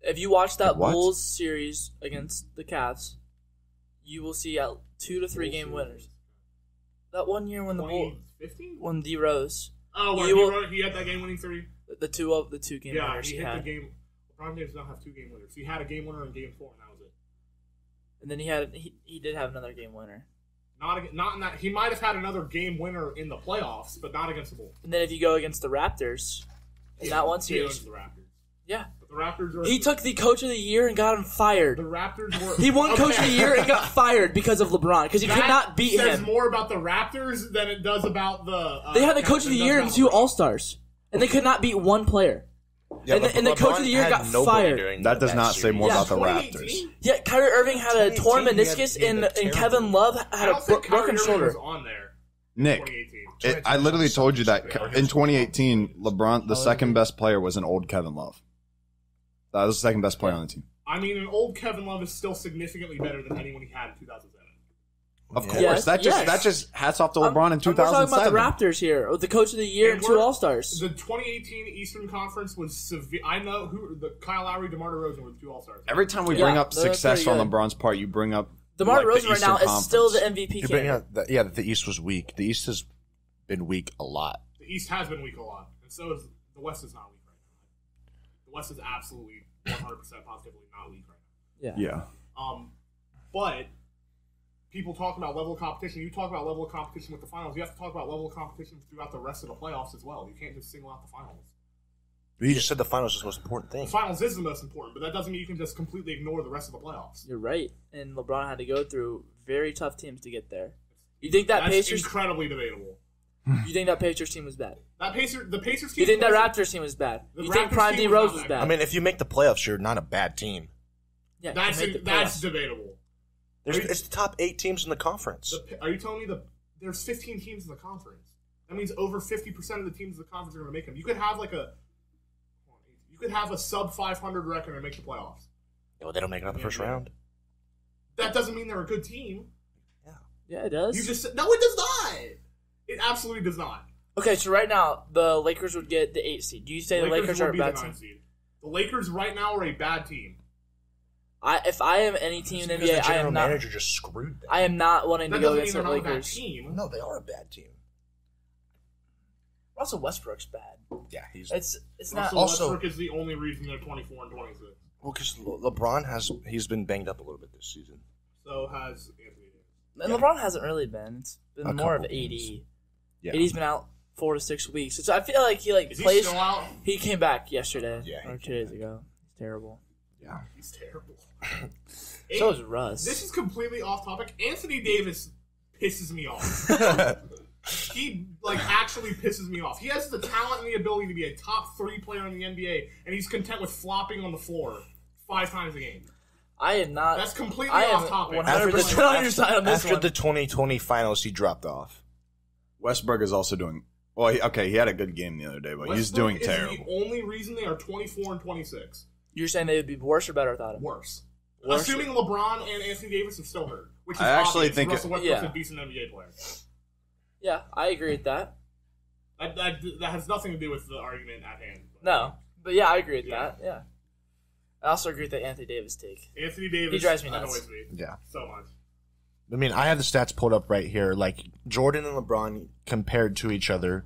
S6: If you watch that
S7: Like what?
S6: Bulls series against the Cavs, you will see 2 to 3 game winners. That one year when the Bulls
S8: 2015?
S6: won D Rose,
S8: Oh, where
S6: You will-
S8: he had that game-winning three?
S6: the two game
S8: Yeah,
S6: winners
S8: he
S6: he
S8: hit the
S6: had,
S8: game. LeBron James does not have 2 game winners. He had a game winner in game 4, and that was it.
S6: and then he did have another game winner.
S8: Not in that. He might have had another game winner in the playoffs, but not against the Bulls.
S6: And then if you go against the Raptors, in that one
S8: He owns
S6: series,
S8: the Raptors.
S6: yeah,
S8: But the Raptors are.
S6: he took the Coach of the Year and got him fired.
S8: The Raptors were.
S6: He won Coach of the
S8: Okay.
S6: Year and got fired because of LeBron because he could
S8: That
S6: not beat
S8: says
S6: him.
S8: more about the Raptors than it does about the.
S6: They had the Coach of the Year and 2 All Stars, and they could not beat one player.
S5: Yeah,
S6: And the Coach of the Year got fired.
S7: That does not say more
S6: Yeah.
S7: about the Raptors.
S8: 2018?
S6: Yeah, Kyrie Irving had a torn
S5: 2018,
S6: meniscus,
S5: he had
S6: and
S5: a terrible-
S6: Kevin Love
S8: I
S6: had a
S8: don't think Kyrie
S6: broken
S8: Irving
S6: shoulder.
S8: was on there.
S7: Nick,
S8: 2018.
S7: I literally told you that in 2018, LeBron, the second best player, was an old Kevin Love. That was the second best player on the team.
S8: I mean, an old Kevin Love is still significantly better than anyone he had in 2007.
S7: Of
S5: Yeah.
S7: course,
S6: Yes,
S7: that
S6: yes.
S7: just hats off to LeBron in
S6: We're talking
S7: 2007.
S6: about the Raptors here, with the Coach of the Year and 2
S8: we're-
S6: All Stars.
S8: The 2018 Eastern Conference was severe. I know who the Kyle Lowry, DeMar DeRozan were the 2 All Stars.
S7: Every time we
S6: Yeah,
S7: bring up
S6: they're
S7: success
S6: pretty
S7: on
S6: good.
S7: LeBron's part, you bring up
S6: DeMar
S7: like, the
S6: DeRozan right
S7: Eastern
S6: now is still the
S7: Conference.
S6: MVP
S5: You bring
S6: candidate.
S5: out that the East was weak. The East is been weak a lot.
S8: The East has been weak a lot, and so is the West is not weak right now. The West is absolutely 100% positively not weak right now.
S7: Yeah.
S8: But people talk about level of competition. You talk about level of competition with the finals. You have to talk about level of competition throughout the rest of the playoffs as well. You can't just single out the finals.
S5: You just said the finals is the most important thing.
S8: The finals is the most important, but that doesn't mean you can just completely ignore the rest of the playoffs.
S6: You're right. And LeBron had to go through very tough teams to get there. You think that
S8: That's
S6: Pacers?
S8: incredibly debatable.
S6: You think that Pacers team was bad?
S8: The Pacers team.
S6: You think that Raptors team was bad?
S8: The
S6: You think
S8: Raptors
S6: Prime
S8: team
S6: D
S8: was
S6: Rose
S8: not
S6: was
S8: bad.
S6: bad?
S5: I mean, if you make the playoffs, you're not a bad team.
S6: Yeah,
S8: That's
S6: you made the
S8: that's
S6: playoffs.
S8: debatable.
S5: It's the top 8 teams in the conference.
S8: Are you telling me there's 15 teams in the conference? That means over 50% of the teams in the conference are going to make them. You could have a sub 500 record and make the playoffs.
S5: Yeah, well, they don't make it out the first round.
S8: That doesn't mean they're a good team.
S6: Yeah, it does.
S8: You just said no. It does not. It absolutely does not.
S6: Okay, so right now the Lakers would get the 8th seed. Do you say the Lakers are a
S8: would be the
S6: bad
S8: 9th
S6: team?
S8: seed. The Lakers right now are a bad team.
S6: If I am any team in the
S5: Because
S6: NBA,
S5: the
S6: I
S5: general
S6: am not.
S5: manager just screwed them.
S6: I am not wanting to
S8: That
S6: go
S8: doesn't mean
S6: against
S8: they're
S6: the
S8: not a bad
S6: Lakers.
S8: team.
S5: No, they are a bad team.
S6: Russell Westbrook's bad.
S5: Yeah, he's
S6: It's not.
S8: Russell
S5: Also-
S8: Westbrook is the only reason they're 24 and 26.
S5: well because LeBron he's been banged up a little bit this season.
S8: So has Anthony Davis.
S6: And LeBron hasn't really been. It's been
S7: A
S6: more of
S7: couple
S6: AD.
S7: games. Yeah.
S6: AD's been out 4 to 6 weeks. So I feel like he
S8: Is he
S6: plays.
S8: still out?
S6: He came back yesterday
S5: Yeah,
S6: or 2 days ago. He's terrible.
S8: He's terrible.
S6: So is Russ.
S8: This is completely off topic. Anthony Davis pisses me off. He actually pisses me off. He has the talent and the ability to be a top 3 player in the NBA, and he's content with flopping on the floor 5 times a game.
S6: I am not.
S8: That's completely
S6: I am
S8: off topic.
S6: 100% on your side on this
S5: After
S6: one.
S5: the 2020 finals, he dropped off.
S7: Westbrook is also doing well. He had a good game the other day, but he's doing
S8: Westbrook is
S7: terrible.
S8: the only reason they are 24 and 26.
S6: You're saying they would be worse or better without him?
S8: Worse.
S6: Worse.
S8: Assuming LeBron and Anthony Davis are still hurt, which is
S7: I actually
S8: obvious.
S7: think
S8: Russell Westbrook's
S6: yeah.
S8: a decent NBA player.
S6: Yeah, I agree with that.
S8: That has nothing to do with the argument at hand.
S6: No, but yeah, I agree with
S8: Yeah.
S6: that. Yeah. I also agree with the Anthony Davis take.
S8: Anthony Davis
S6: He drives me nuts.
S8: annoys me
S5: Yeah.
S8: so much.
S5: I mean, I have the stats pulled up right here. Like Jordan and LeBron compared to each other,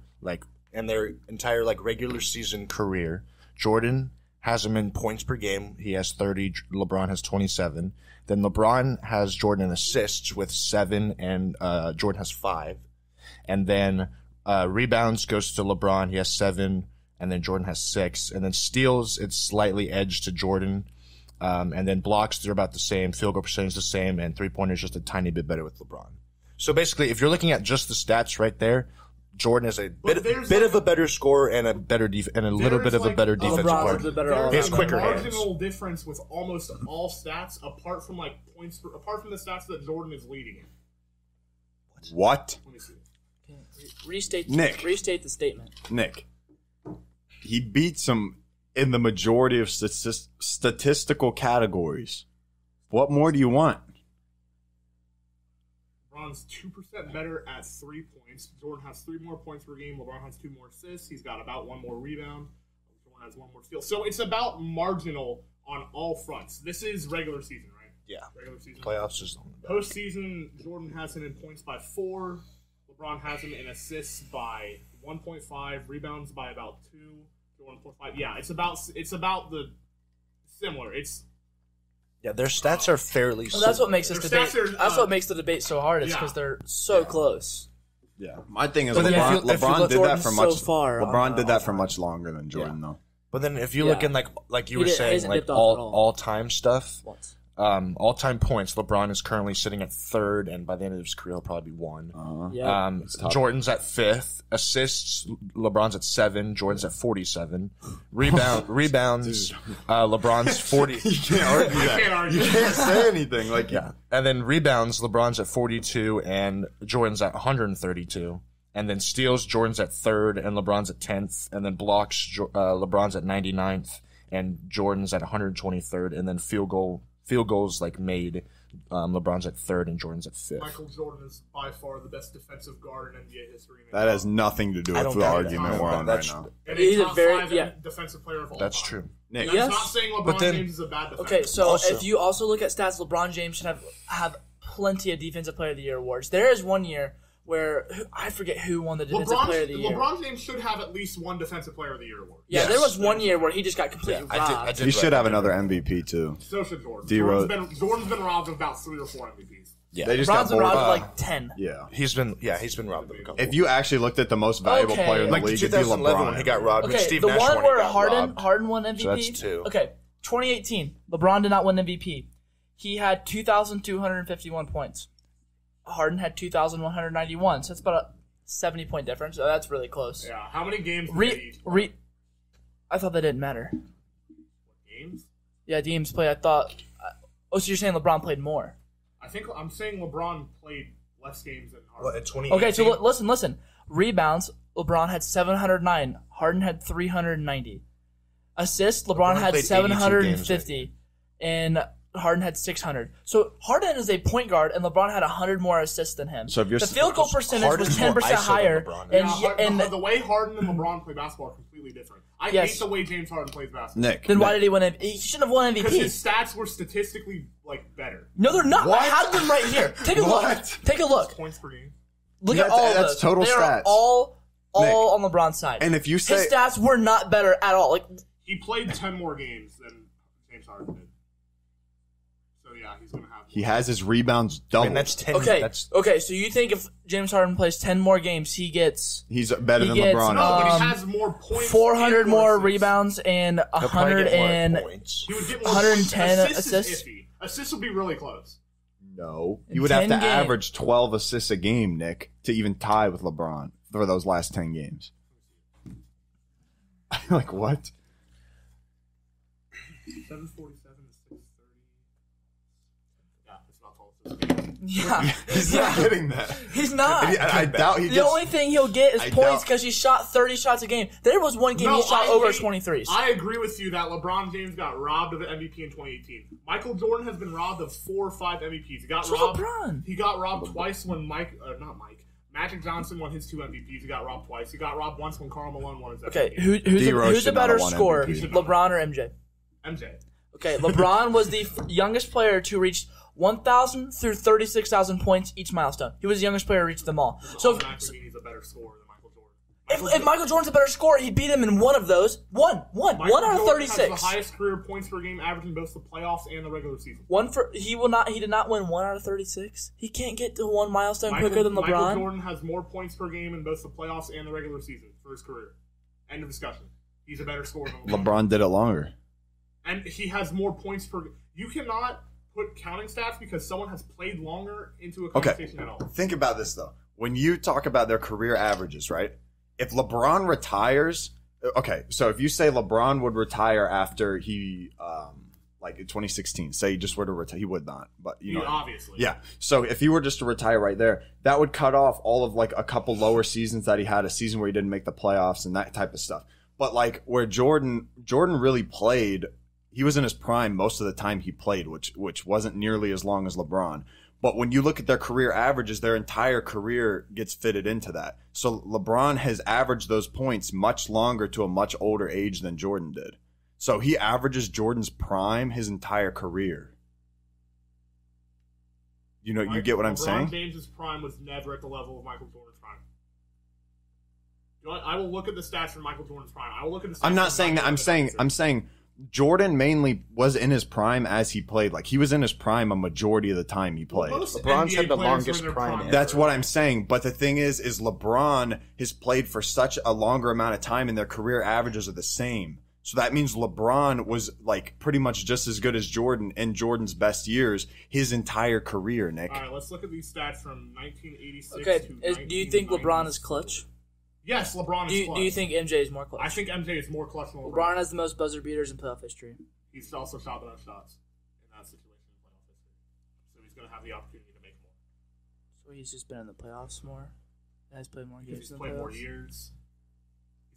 S5: in their entire regular season career. Jordan has him in points per game. He has 30. LeBron has 27. Then LeBron has Jordan in assists with 7, and Jordan has 5. And then rebounds goes to LeBron. He has 7, and then Jordan has 6. And then steals, it's slightly edged to Jordan. And then blocks, they're about the same. Field goal percentage the same, and 3-pointers just a tiny bit better with LeBron. So basically, if you're looking at just the stats right there, Jordan is a bit of a better scorer and a better and a little bit of a better defensive
S6: LeBron's
S5: player.
S6: the better
S8: There's
S5: He has
S8: a
S5: quicker hands.
S8: marginal difference with almost all stats, apart from points, apart from the stats that Jordan is leading in.
S7: What?
S8: Let me see.
S6: Restate the statement.
S7: Nick. He beats him in the majority of statistical categories. What more do you want?
S8: LeBron's 2% better at 3 points. Jordan has 3 more points per game. LeBron has 2 more assists. He's got about 1 more rebound. Jordan has 1 more steal. So it's about marginal on all fronts. This is regular season, right?
S5: Yeah.
S8: Regular season.
S5: Playoffs is
S8: Postseason, Jordan has him in points by 4. LeBron has him in assists by 1.5. Rebounds by about 2 to 1.5. Yeah, it's about the similar.
S5: Yeah, their stats are fairly.
S6: Well, that's what makes this
S8: Their
S6: debate.
S8: stats are,
S6: That's what makes the debate so hard. Is
S8: yeah.
S6: because they're so close.
S7: Yeah. My thing is
S5: But then if you
S7: LeBron
S5: look
S7: did that
S6: Jordan's
S7: for
S6: so
S7: much.
S6: far on
S7: LeBron did
S6: the
S7: that for much longer than Jordan, though.
S5: But then if you
S6: Yeah.
S5: look in like you
S6: He
S5: were saying,
S6: hasn't dipped off at all.
S5: all time stuff,
S6: Once.
S5: all time points. LeBron is currently sitting at 3rd, and by the end of his career, he'll probably be 1.
S6: Yeah.
S7: tough.
S5: Jordan's at 5th. Assists, LeBron's at 7. Jordan's at 47. Rebounds, LeBron's 40.
S7: You can't argue
S8: I
S7: that.
S8: can't argue.
S7: You can't say anything.
S5: Yeah. And then rebounds, LeBron's at 42, and Jordan's at 132. And then steals, Jordan's at 3rd, and LeBron's at 10th. And then blocks, LeBron's at 99th, and Jordan's at 123rd. And then field goals made, LeBron's at 3rd, and Jordan's at 5th.
S8: Michael Jordan is by far the best defensive guard in NBA history.
S7: That has nothing to do
S5: I
S7: with
S5: don't
S7: the
S5: doubt
S7: argument
S5: that.
S7: we're on
S5: That's-
S7: right now.
S8: And
S6: He's
S8: a
S6: a
S8: top
S6: very-
S8: 5
S6: yeah.
S8: defensive player of all
S5: That's
S8: time.
S5: true.
S7: Nick,
S8: That's
S6: Yes.
S8: not saying LeBron
S5: But then-
S8: James is a bad defender.
S6: Okay, so
S5: Also-
S6: if you also look at stats, LeBron James should have plenty of Defensive Player of the Year awards. There is one year where I forget who won the Defensive Player of the Year.
S8: LeBron James should have at least one Defensive Player of the Year award.
S6: Yeah,
S5: Yes.
S6: there was one year where he just got completely robbed.
S5: I did
S7: He should have another MVP too.
S8: So should Jordan.
S7: D-Rose.
S8: Jordan's been robbed of about 3 or 4 MVPs.
S5: Yeah.
S7: They just
S6: LeBron's
S7: got
S6: been robbed
S7: bored.
S6: of like 10.
S7: Yeah.
S5: He's been robbed of a couple.
S7: If you actually looked at the most valuable
S6: Okay.
S7: player in the
S5: like
S7: league, it'd be
S5: 2011
S7: LeBron.
S5: when he got robbed, when
S6: Okay,
S5: Steve
S6: the
S5: Nash
S6: one
S5: won, he
S6: where
S5: got robbed.
S6: Harden won MVP.
S5: So that's 2.
S6: Okay, 2018, LeBron did not win MVP. He had 2,251 points. Harden had 2,191. So that's about a 70-point difference. So that's really close.
S8: Yeah. How many games did they each play?
S6: I thought that didn't matter.
S8: Games?
S6: Yeah, games played. I thought. So you're saying LeBron played more?
S8: I'm saying LeBron played less games than Harden.
S5: What, in 2018?
S6: Okay, so listen. Rebounds, LeBron had 709. Harden had 390. Assists, LeBron had
S5: played 82
S6: 750. And Harden had 600. So Harden is a point guard, and LeBron had 100 more assists than him.
S7: So if you're
S6: the field goal percentage
S5: Harden's
S6: was
S5: more
S6: 10%
S5: ISO than
S6: higher.
S5: LeBron.
S6: And
S8: the way Harden and LeBron play basketball are completely different. I
S6: Yes.
S8: hate the way James Harden plays basketball.
S7: Nick.
S6: then why did he win MVP? He shouldn't have won
S8: Because
S6: MVP.
S8: his stats were statistically better.
S6: No, they're not.
S7: What?
S6: I have them right here. Take a look.
S7: What?
S6: Take a look.
S8: Points per game.
S6: Look
S7: Yeah,
S6: at all of
S7: that's
S6: those.
S7: total
S6: they
S7: stats.
S6: are all
S7: Nick.
S6: on LeBron's side.
S7: And if you say
S6: his stats were not better at all. Like
S8: He played 10 more games than James Harden did. So yeah, he's gonna have.
S7: he has his rebounds doubled,
S5: that's 10.
S6: okay,
S5: That's
S6: okay. So you think if James Harden plays 10 more games, he gets
S7: he's better
S6: He
S7: than
S6: gets,
S7: LeBron.
S8: No, but
S6: Um,
S8: he has more points.
S6: 400
S8: and
S6: more
S8: assists.
S6: rebounds and
S5: he'll probably
S6: 100
S5: get more
S6: and
S5: points.
S8: He would get more
S6: 110
S8: points.
S6: assists.
S8: Is iffy. Assists would be really close.
S7: No,
S6: In
S7: you would have
S6: 10
S7: to
S6: games.
S7: average 12 assists a game, Nick, to even tie with LeBron for those last 10 games. Like what?
S8: 747 to 630. Yeah, it's not tall.
S6: yeah,
S7: He's not getting that.
S6: he's not.
S7: I doubt he
S6: The
S7: gets.
S6: only thing he'll get is
S7: I
S6: points
S7: doubt-
S6: because he shot 30 shots a game. There was one game he shot over 23s.
S8: I agree with you that LeBron James got robbed of an MVP in 2018. Michael Jordan has been robbed of 4 or 5 MVPs. He got
S6: So
S8: robbed.
S6: LeBron.
S8: He got robbed twice when Magic Johnson won his 2 MVPs. He got robbed twice. He got robbed once when Karl Malone won his MVP.
S6: Okay,
S7: D-Rose
S6: who's a
S7: should not
S6: better
S7: have won
S6: scorer,
S7: MVP.
S6: LeBron or MJ?
S8: MJ.
S6: Okay, LeBron was the youngest player to reach 1,000 through 36,000 points each milestone. He was the youngest player to reach them all. So
S8: automatically means he's a better scorer than Michael Jordan.
S6: if Michael Jordan's a better scorer, he beat him in one of those. One out of
S8: Jordan
S6: 36.
S8: has the highest career points per game average in both the playoffs and the regular season.
S6: He did not win 1 out of 36. He can't get to one milestone quicker than
S8: Michael
S6: LeBron.
S8: Jordan has more points per game in both the playoffs and the regular season for his career. End of discussion. He's a better scorer than LeBron.
S7: LeBron did it longer.
S8: And he has more points per. You cannot put counting stats because someone has played longer into a conversation at all.
S7: Think about this though. When you talk about their career averages, right? If LeBron retires, okay, so if you say LeBron would retire after he, like in 2016, say he just were to retire, he would not, but you know,
S8: Obviously.
S7: yeah. So if he were just to retire right there, that would cut off all of like a couple lower seasons that he had, a season where he didn't make the playoffs and that type of stuff. But like where Jordan really played, he was in his prime most of the time he played, which wasn't nearly as long as LeBron. But when you look at their career averages, their entire career gets fitted into that. So LeBron has averaged those points much longer to a much older age than Jordan did. So he averages Jordan's prime his entire career. You know, you get what I'm saying?
S8: LeBron James's prime was never at the level of Michael Jordan's prime. You know what? I will look at the stats from Michael Jordan's prime. I will look at the stats.
S7: I'm not
S8: from
S7: saying that.
S8: Michael
S7: I'm saying Jordan mainly was in his prime as he played. Like he was in his prime a majority of the time he played.
S8: Most
S5: LeBron's
S8: NBA
S5: had the
S8: players
S5: longest
S8: were in their
S5: prime ever.
S7: That's what I'm saying. But the thing is LeBron has played for such a longer amount of time and their career averages are the same. So that means LeBron was like pretty much just as good as Jordan in Jordan's best years his entire career, Nick.
S8: All right, let's look at these stats from 1986
S6: Okay,
S8: to
S6: do you think LeBron is clutch?
S8: Yes, LeBron is clutch.
S6: Do you think MJ is more clutch?
S8: I think MJ is more clutch than LeBron.
S6: LeBron has the most buzzer beaters in playoff history.
S8: He's also shot the most shots in that situation in playoff history. So he's going to have the opportunity to make more.
S6: So he's just been in the playoffs more. Has played more games
S8: He's
S6: in the
S8: played more
S6: playoffs.
S8: years.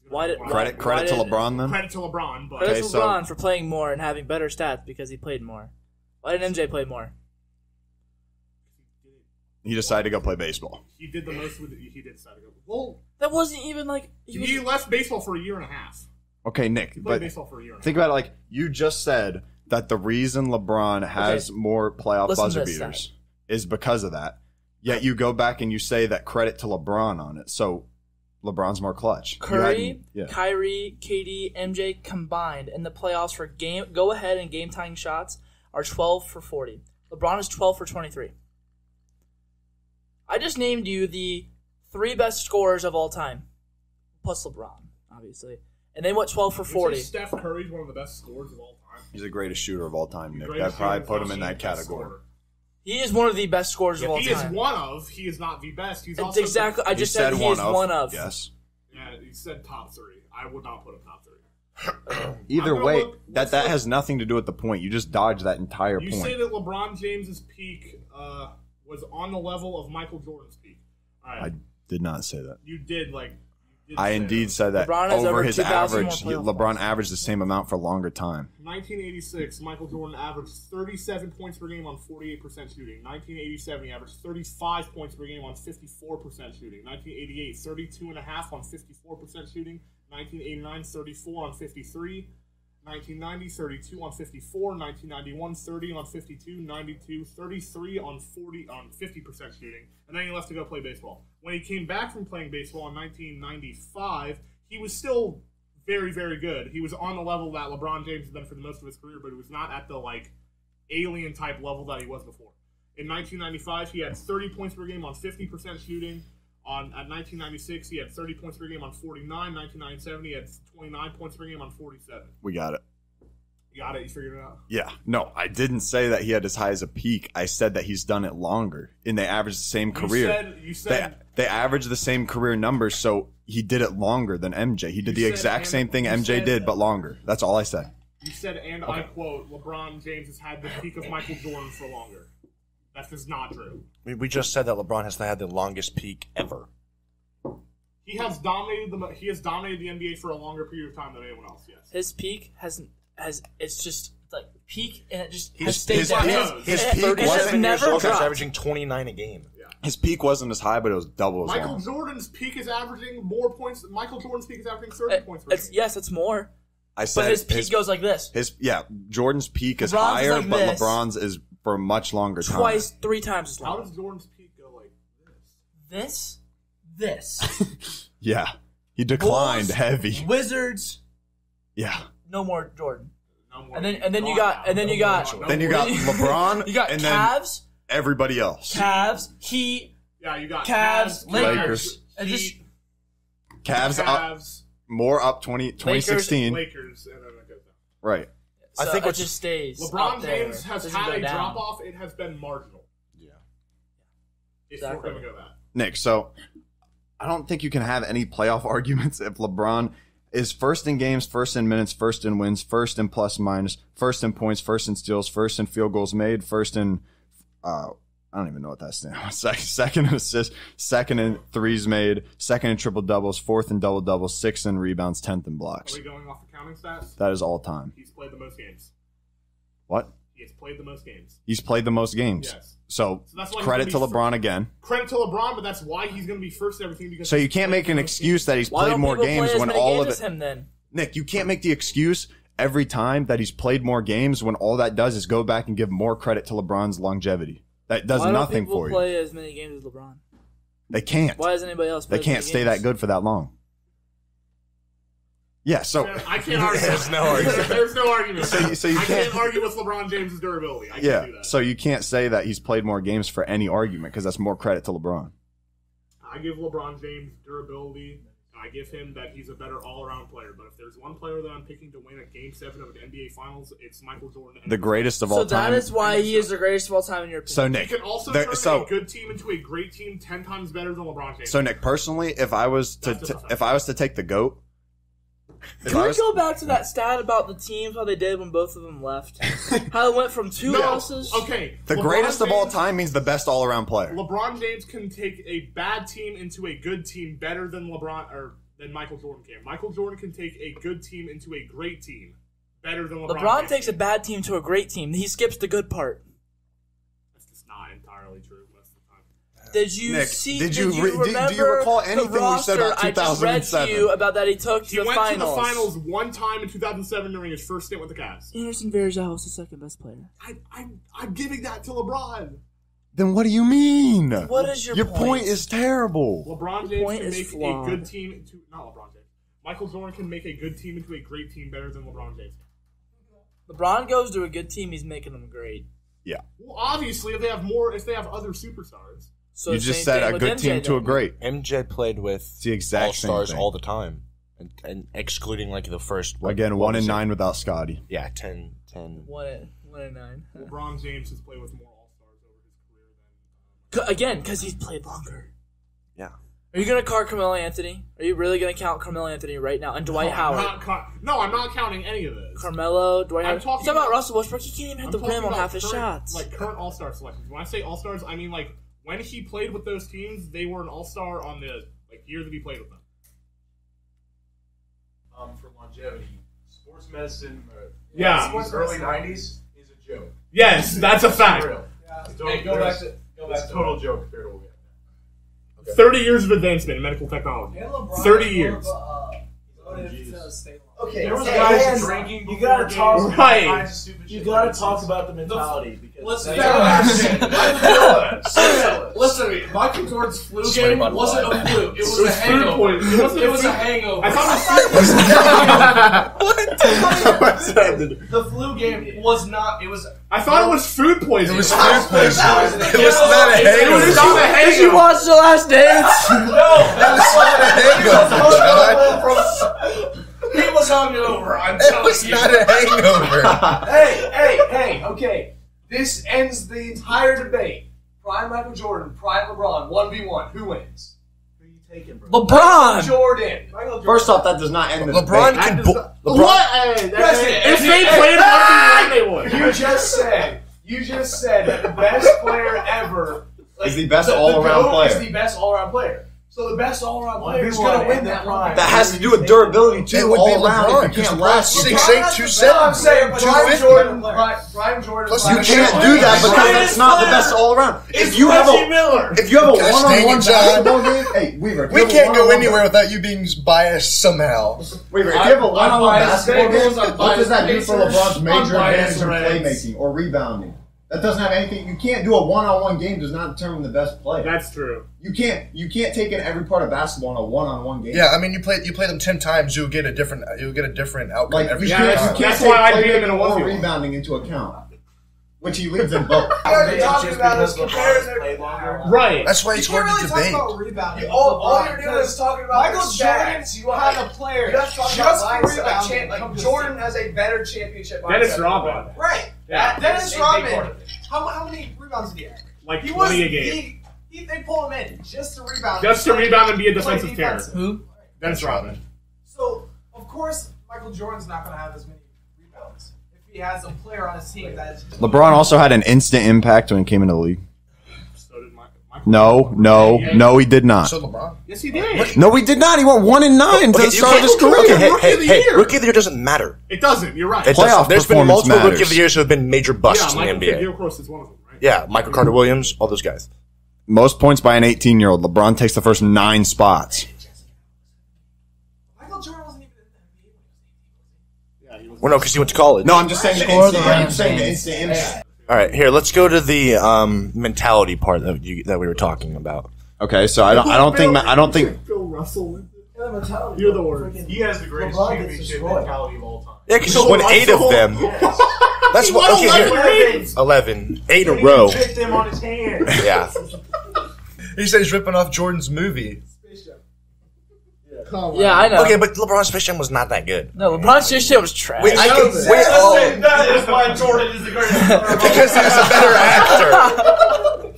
S8: He's
S6: Why
S8: gonna
S6: did-
S8: have more-
S7: Credit to LeBron then?
S8: Credit to LeBron, but
S6: Credit
S7: Okay,
S6: to
S7: so-
S6: LeBron for playing more and having better stats because he played more. Why did MJ play more?
S7: He decided to go play baseball.
S8: he did the most with it. He did decide to go. Well,
S6: That wasn't even like
S8: he left baseball for a year and a half.
S7: Okay, Nick,
S8: He played
S7: but
S8: baseball for a year and a half.
S7: think about it like you just said that the reason LeBron has more playoff
S6: Listen to
S7: buzzer
S6: this
S7: beaters is because of that. Yet you go back and you say that credit to LeBron on it. So LeBron's more clutch.
S6: Curry, Kyrie, KD, MJ combined in the playoffs for go-ahead and game-tying shots are 12 for 40. LeBron is 12 for 23. I just named you the 3 best scorers of all time, plus LeBron, obviously. And they went 12 for 40.
S8: You say Steph Curry's one of the best scorers of all time.
S7: He's the greatest shooter of all time, Nick. I'd probably put him in that category.
S6: He is one of the best scorers of all time.
S8: He is one of. He is not the best. He's also
S6: exactly. I just said he is one of.
S7: Yes.
S8: Yeah, he said top 3. I would not put him top 3.
S7: Either way, that has nothing to do with the point. You just dodged that entire
S8: point. You say that LeBron James's peak was on the level of Michael Jordan's peak. All right.
S7: I did not say that.
S8: You did,
S7: I indeed said that. Over his average, LeBron averaged the same amount for a longer time.
S8: 1986, Michael Jordan averaged 37 points per game on 48% shooting. 1987, he averaged 35 points per game on 54% shooting. 1988, 32.5 on 54% shooting. 1989, 34 on 53. 1990, 32 on 54. 1991, 30 on 52. 92, 33 on 50% shooting. And then he left to go play baseball. When he came back from playing baseball in 1995, he was still very, very good. He was on the level that LeBron James has been for the most of his career, but he was not at the alien type level that he was before. In 1995, he had 30 points per game on 50% shooting. At 1996, he had 30 points per game on 49. 1997, he had 29 points per game on 47.
S7: We got it.
S8: You got it? You figured it out?
S7: Yeah. No, I didn't say that he had as high as a peak. I said that he's done it longer, and they averaged the same career.
S8: You said
S7: they averaged the same career numbers, so he did it longer than MJ. He did the exact same thing MJ did, but longer. That's all I said.
S8: You said, and I quote, LeBron James has had the peak of Michael Jordan for longer. That is not true.
S5: We just said that LeBron has had the longest peak ever.
S8: He has dominated the NBA for a longer period of time than anyone else. Yes.
S6: His peak has it's just peak, and it just
S5: has
S6: stayed down.
S5: His peak wasn't never averaging 29 a game.
S8: Yeah.
S7: His peak wasn't as high, but it was double as
S8: Michael
S7: long.
S8: Jordan's peak is averaging more points. Michael Jordan's peak is averaging 30 points per game.
S6: Yes, it's more.
S7: I said
S6: but his peak goes like this.
S7: Jordan's peak is
S6: LeBron's
S7: higher,
S6: like
S7: but
S6: this.
S7: LeBron's is for a much longer time.
S6: Twice, 3 times as long.
S8: How does Jordan's peak go like this?
S6: This.
S7: Yeah. He declined
S6: Bulls,
S7: heavy.
S6: Wizards.
S7: Yeah.
S6: No more Jordan.
S8: No more.
S6: And then you got
S7: LeBron.
S6: You got
S7: and
S6: Cavs.
S7: Then everybody else.
S6: Cavs, Heat.
S8: Yeah, you got
S6: Cavs, Lakers.
S7: Cavs up more up 2016.
S8: Lakers, and then it goes down.
S7: Right.
S6: So I think it just stays.
S8: LeBron James has had a drop off. It has been marginal.
S7: Yeah.
S8: If we're going to go that.
S7: Nick, so I don't think you can have any playoff arguments if LeBron is first in games, first in minutes, first in wins, first in plus minus, first in points, first in steals, first in field goals made, first in I don't even know what that stands for. Second in assists, second in threes made, second in triple doubles, fourth in double doubles, sixth in rebounds, 10th in blocks.
S8: Are we going off the counting stats?
S7: That is all time.
S8: He's played the most games.
S7: What?
S8: He has played the most games.
S7: He's played the most games.
S8: Yes.
S7: So
S8: that's why
S7: credit to LeBron again.
S8: Credit to LeBron, but that's why he's going to be first in everything. Because
S7: so you can't make an excuse that he's played more games when all of it.
S6: Him, then?
S7: Nick, you can't make the excuse every time that he's played more games when all that does is go back and give more credit to LeBron's longevity. That does nothing for you.
S6: Why don't people play as many games as LeBron?
S7: They can't.
S6: Why does anybody else play
S7: They can't stay that good for that long. Yeah, so
S8: I can't argue.
S5: There's no argument.
S8: There's no argument.
S7: So you
S8: I can't argue with LeBron James' durability. I can't do that.
S7: So you can't say that he's played more games for any argument because that's more credit to LeBron.
S8: I give LeBron James durability. I give him that he's a better all-around player. But if there's one player that I'm picking to win a Game 7 of an NBA Finals, it's Michael Jordan.
S7: The greatest of all time.
S6: So that is why he is the greatest of all time in your opinion.
S7: So Nick,
S8: he can also turn a good team into a great team 10 times better than LeBron James.
S7: So Nick, personally, if I was to take the GOAT,
S6: can we go back to that stat about the teams, how they did when both of them left? How it went from 2 losses?
S8: Okay.
S7: The greatest of all time means the best all-around player.
S8: LeBron James can take a bad team into a good team better than than Michael Jordan can. Michael Jordan can take a good team into a great team better than LeBron.
S6: LeBron takes a bad team to a great team. He skips the good part.
S8: That's just not entirely true most of the time.
S6: Did you
S7: Nick,
S6: see?
S7: Did you
S6: remember
S7: do you recall anything
S6: the
S7: we said about
S6: I just read
S7: 2007?
S6: to you about that he took to
S8: He
S6: the
S8: went
S6: finals.
S8: to the finals one time in 2007 during his first stint with the Cavs.
S6: Anderson Varejao was the second best player.
S8: I'm giving that to LeBron.
S7: Then what do you mean?
S6: What is your
S7: point? Your point is terrible.
S8: LeBron James
S6: point
S8: can
S6: is
S8: make
S6: flawed.
S8: a good team into not LeBron James. Michael Jordan can make a good team into a great team better than LeBron James.
S6: LeBron goes to a good team, he's making them great.
S7: Yeah.
S8: Well, obviously, if they have other superstars.
S6: So
S7: You just
S6: same
S7: said
S6: thing
S7: a
S6: with
S7: good
S6: MJ
S7: team to a
S6: then.
S7: great.
S5: MJ played with
S7: the exact same
S5: all-stars
S7: thing.
S5: all the time. And excluding like the first
S7: Again,
S5: what
S7: 1
S5: was
S7: and
S5: it?
S7: 9 without Scotty.
S5: Yeah, 10.
S6: 1 and 9.
S8: LeBron James has played with more all-stars over his career than
S6: Again, because he's played longer.
S7: Yeah.
S6: Are you going to count Carmelo Anthony? Are you really going to count Carmelo Anthony right now? And Dwight Howard?
S8: I'm not counting any of this.
S6: Carmelo, Dwight Howard.
S8: talking
S6: You're talking about
S8: about-
S6: Russell Westbrook. He can't even hit the rim on half his shots.
S8: Like current all-star selections. When I say all-stars, I mean like when he played with those teams, they were an all-star on the year that he played with them.
S9: For longevity, sports medicine,
S8: Yeah.
S9: these early '90s is a joke.
S8: Yes, that's a fact.
S9: For real. Hey, go back to it's a total joke compared to what we have now.
S8: 30 years of advancement in medical technology. 30 years.
S10: Okay,
S9: There was
S10: hey,
S9: guys
S10: hands-
S9: drinking
S10: you
S9: before
S10: gotta
S9: games,
S10: talk.
S9: doing all
S8: Right.
S9: kinds of stupid
S10: You
S9: shit.
S10: gotta talk about the mentality because
S9: Listen to me. Michael Jordan's flu
S5: Sweaty
S9: game
S5: bud
S9: wasn't
S5: line.
S9: a flu. It was
S8: It
S9: a
S8: was food
S9: hangover.
S8: poisoning.
S9: It was a hangover.
S8: I thought
S9: The flu game was not. It was.
S8: I thought it was food poisoning.
S5: It was food poisoning.
S9: It
S5: It was not a
S8: It was
S5: hangover.
S8: not a hangover.
S6: Did you watch The Last Dance?
S9: He was hungover. I'm
S5: It
S9: telling
S5: was
S9: you.
S5: not a hangover.
S9: Hey, okay. This ends the entire debate. Prime Michael Jordan, prime LeBron, 1v1. Who wins?
S10: Who you taking, bro?
S6: LeBron!
S9: Jordan.
S2: First off, that does not end the
S5: LeBron
S2: debate.
S5: can.
S8: What?
S5: LeBron.
S8: If they played 1v1, they would.
S9: You just said that the best player ever
S2: Is the best all-around
S9: GOAT
S2: player.
S9: is the best all-around player. So the best all-around player is
S10: 1v1
S9: going to win
S10: in
S9: that
S10: the
S9: prime.
S2: That has to do with durability too.
S5: It would be
S2: all around.
S5: LeBron,
S2: If you can't
S5: because
S2: last,
S5: LeBron's
S2: you
S5: 6'8",
S2: can't-
S5: 270.
S9: No, I'm saying Prime
S5: 250.
S9: Jordan, Prime Jordan.
S5: Plus,
S9: Prime
S2: You can't
S9: Jordan.
S2: do that because
S9: Greatest
S2: that's not the
S9: player
S2: best all around.
S9: is
S2: If you have
S9: Reggie
S2: a
S9: Miller.
S2: if you have a
S5: Gosh dang
S2: one-on-one
S5: it, John.
S2: basketball game, hey Weaver, if
S5: We
S2: you have a
S5: can't go
S2: one-on-one
S5: anywhere without you being biased somehow.
S2: Weaver, if you have a one-on-one
S9: biased
S2: basketball
S9: Bengals,
S2: game,
S9: I'm
S2: what does that do
S9: biased
S2: for
S9: Pacers,
S2: LeBron's
S9: I'm
S2: major
S9: biased
S2: advantage in
S9: Reds.
S2: playmaking or rebounding? That doesn't have anything. You can't do a one-on-one game. Does not determine the best player.
S8: That's true.
S2: You can't take in every part of basketball in a one-on-one game.
S5: Yeah, I mean, you play them 10 times, you'll get a different outcome
S2: Like
S5: every
S2: you
S5: time.
S2: can't, you can't
S8: That's
S2: take
S8: why I beat him in a
S2: playmaking or
S8: 1v1.
S2: rebounding into account, which he leads in both.
S9: You're talking about this comparison.
S8: Right.
S5: That's why it's hard to debate.
S10: rebounding.
S9: All you're doing is talking about
S10: Michael
S9: the stats.
S10: Jordan had a player
S9: You're not talking
S10: just
S9: about
S10: for
S9: mindset.
S10: rebounding.
S9: Like Jordan has a better championship mindset.
S8: Dennis Rodman.
S10: Right.
S8: Yeah.
S10: Dennis
S9: That's a big part
S10: Rodman.
S9: of it.
S10: How many rebounds did he have?
S8: Like
S10: He was
S8: 20 a game.
S10: they pulled him in just to rebound.
S8: Just to rebound and be a
S10: Play
S8: defensive terror.
S10: defensive.
S6: Who?
S8: Dennis Rodman.
S10: So of course Michael Jordan's not going to have as many rebounds if he has a player on his team that is.
S7: LeBron also had an instant impact when he came into the league.
S8: So did Michael.
S7: No, he did not.
S5: So LeBron.
S8: Yes, he did.
S7: No, he did not. He went 1 and 9 to
S5: Okay,
S7: start
S5: you
S7: his
S5: can't-
S7: career.
S5: okay,
S8: Rookie of the year.
S5: Rookie of the year doesn't matter.
S8: It doesn't. You're right.
S5: It
S7: Playoff
S5: doesn't. There's been
S7: performance
S5: multiple Rookie
S7: matters.
S5: of the years who have been major busts
S8: Yeah,
S5: in the
S8: Michael
S5: NBA.
S8: Gilchrist is one of them, right?
S5: Yeah, Michael Carter Williams, all those guys.
S7: Most points by an 18-year-old. LeBron takes the first 9 spots.
S10: Michael Jordan wasn't even in the NBA.
S5: Well, no, because he went to college.
S2: No, I'm just saying the
S6: Score
S2: instant.
S6: the
S2: I'm saying the
S6: Rams.
S2: instant impact.
S5: All right, here, let's go to the mentality part that we were talking about.
S7: Okay, so I don't think
S8: Phil Russell. went there.
S10: Yeah, the mentality.
S8: You're the worst.
S10: Freaking-
S9: He has the greatest
S10: LeBron gets
S9: championship
S10: destroyed.
S9: mentality of all time.
S5: Yeah, because he's won 8 of them. That's
S8: He
S5: what.
S8: won
S5: Okay,
S8: 11
S5: here,
S8: rings.
S5: 11, 8 in a row.
S9: Tricked him on his hand.
S5: Yeah. He said he's ripping off Jordan's movie.
S6: Yeah, I know.
S5: Okay, but LeBron's Space Jam was not that good.
S6: No, LeBron's shit was trash.
S5: Wait,
S9: That is why Jordan is the greatest.
S5: because he's a better actor.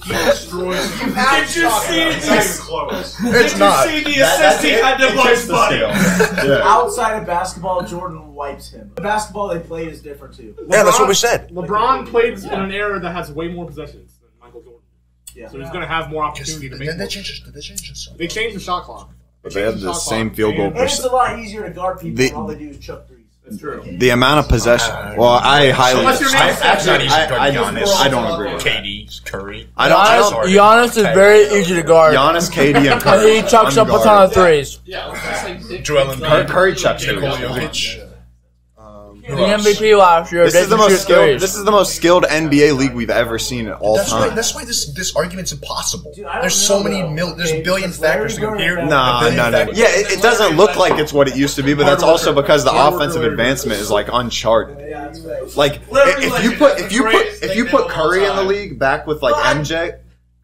S9: Did you see
S5: It's
S9: Did
S5: not.
S9: you see the assist he had to Bugs Bunny?
S2: Yeah.
S10: Outside of basketball, Jordan wipes him. The basketball they played is different too.
S5: Yeah, that's what we said.
S8: LeBron played in an era that has way more possessions than Michael Jordan.
S10: Yeah.
S8: So he's going to have more opportunity to make
S5: Did
S8: more.
S5: they change this?
S8: They changed the shot clock.
S7: But they have the same field goal
S10: And it's
S7: percent.
S10: a lot easier to guard people
S7: The-
S10: when all they do is chuck threes.
S8: That's true.
S7: The amount of possession. Well, I highly.
S8: Unless your name's
S7: Actually, I
S5: Giannis.
S7: don't agree with that.
S5: KD, Curry.
S7: I don't.
S6: Giannis is very easy to guard.
S7: Giannis, KD, and
S6: And
S7: Curry.
S6: he chucks up a ton of threes.
S8: Yeah,
S5: Joel Embiid.
S7: Curry chucks it.
S5: Nikola Jokic.
S6: The MVP last year.
S7: This is the most skilled. This is the most skilled NBA league we've ever seen at all time.
S5: That's why this argument's impossible. There's so many there's a billion factors to compare.
S7: No. Yeah, it doesn't look like it's what it used to be, but that's also because the offensive advancement is like uncharted. Like if you put Curry in the league back with like MJ,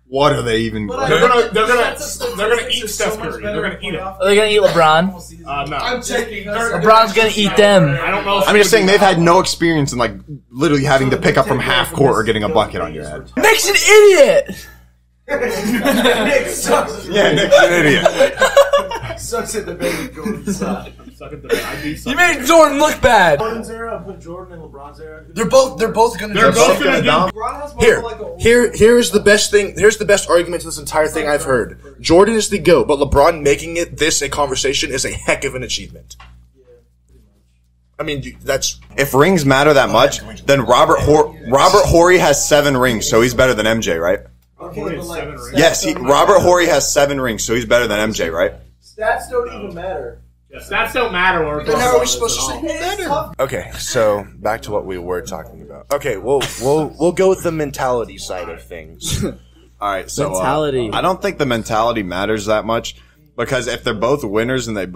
S7: what are they even?
S8: They're gonna eat Steph Curry. They're gonna eat him.
S6: Are they gonna eat LeBron?
S8: No.
S10: I'm checking.
S6: LeBron's gonna eat them.
S8: I don't know.
S7: I'm just saying they've had no experience in like literally having to pick up from half court or getting a bucket on your head.
S6: Nick's an idiot.
S10: Nick sucks.
S7: Yeah, Nick's an idiot.
S10: Sucks at the baby Jordan's side.
S6: You made Jordan look bad.
S3: Jordan's era, put Jordan and LeBron's era.
S5: They're both gonna
S8: They're both gonna do.
S10: LeBron has more
S5: Here's the best thing. Here's the best argument to this entire thing I've heard. Jordan is the GOAT, but LeBron making this a conversation is a heck of an achievement. I mean, that's
S7: If rings matter that much, then Robert Horry has 7 rings, so he's better than MJ, right? Yes, Robert Horry has 7 rings, so he's better than MJ, right?
S10: Stats don't even matter.
S8: Yeah, stats don't matter.
S5: then how are we supposed to say better?
S11: Okay, so back to what we were talking about. Okay, we'll go with the mentality side of things.
S7: All right, so
S6: Mentality.
S7: I don't think the mentality matters that much because if they're both winners and they're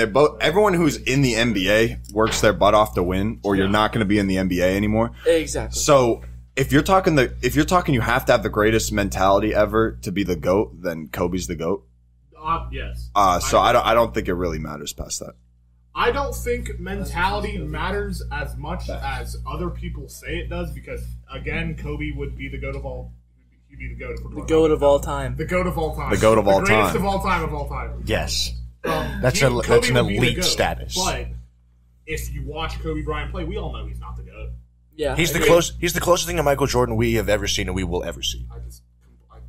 S7: both everyone who's in the NBA works their butt off to win, or you're not going to be in the NBA anymore.
S6: Exactly.
S7: So if you're talking you have to have the greatest mentality ever to be the GOAT, then Kobe's the GOAT.
S8: Yes.
S7: So I don't think it really matters past that.
S8: I don't think mentality matters as much as other people say it does because again, Kobe would be the GOAT of all. He'd be the GOAT of
S6: the GOAT of all time.
S8: The GOAT of all time.
S7: The GOAT of all
S8: The greatest
S7: time.
S8: of all time of all time.
S11: Yes.
S8: That's
S11: an
S8: would be the
S11: elite
S8: GOAT,
S11: status.
S8: But if you watch Kobe Bryant play, we all know he's not the GOAT.
S6: Yeah.
S11: He's the closest thing to Michael Jordan we have ever seen and we will ever see.
S8: I disagree with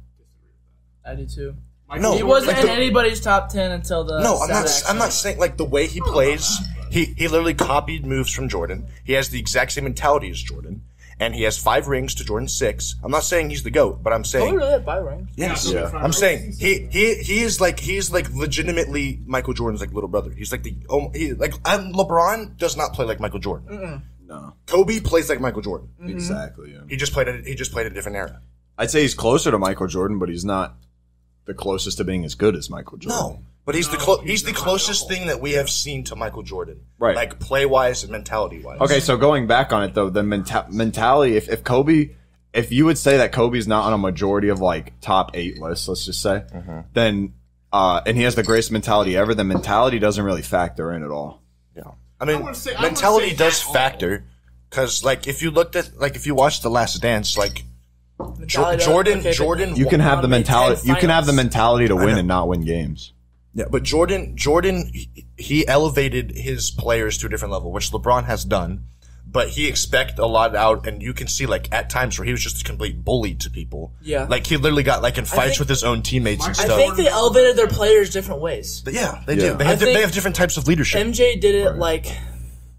S8: that.
S6: I do too.
S11: No,
S6: he wasn't
S11: like
S6: in anybody's top 10 until the.
S11: No, I'm not saying like the way he plays. He literally copied moves from Jordan. He has the exact same mentality as Jordan, and he has 5 rings to Jordan's 6. I'm not saying he's the GOAT, but I'm saying.
S6: Oh, really had 5 rings.
S11: Yes,
S7: Yeah.
S11: I'm saying he's like legitimately Michael Jordan's like little brother. He's like LeBron does not play like Michael Jordan.
S7: No.
S11: Kobe plays like Michael Jordan.
S7: Exactly. Yeah.
S11: He just played a different era.
S7: I'd say he's closer to Michael Jordan, but he's not the closest to being as good as Michael Jordan.
S11: No, but he's the closest thing that we have seen to Michael Jordan,
S7: Right.
S11: Like play wise and mentality wise.
S7: Okay, so going back on it though, the mentality. If Kobe, if you would say that Kobe's not on a majority of like top 8 lists, let's just say, then and he has the greatest mentality ever, then mentality doesn't really factor in at all.
S11: Yeah, I mean,
S8: I
S11: mentality
S8: wouldn't say
S11: does
S8: at all.
S11: factor because like if you watched The Last Dance, like.
S6: Mentality does-
S11: Jordan.
S7: You can have the mentality. You can have the mentality to win
S11: know.
S7: and not win games.
S11: Yeah, but Jordan, he elevated his players to a different level, which LeBron has done. But he expected a lot out, and you can see like at times where he was just a complete bully to people.
S6: Yeah.
S11: like he literally got like in fights with his own teammates and
S6: I
S11: stuff.
S6: think they elevated their players different ways.
S11: But yeah, they
S7: Yeah.
S11: do.
S6: I think
S11: They have different types of leadership.
S6: MJ did it like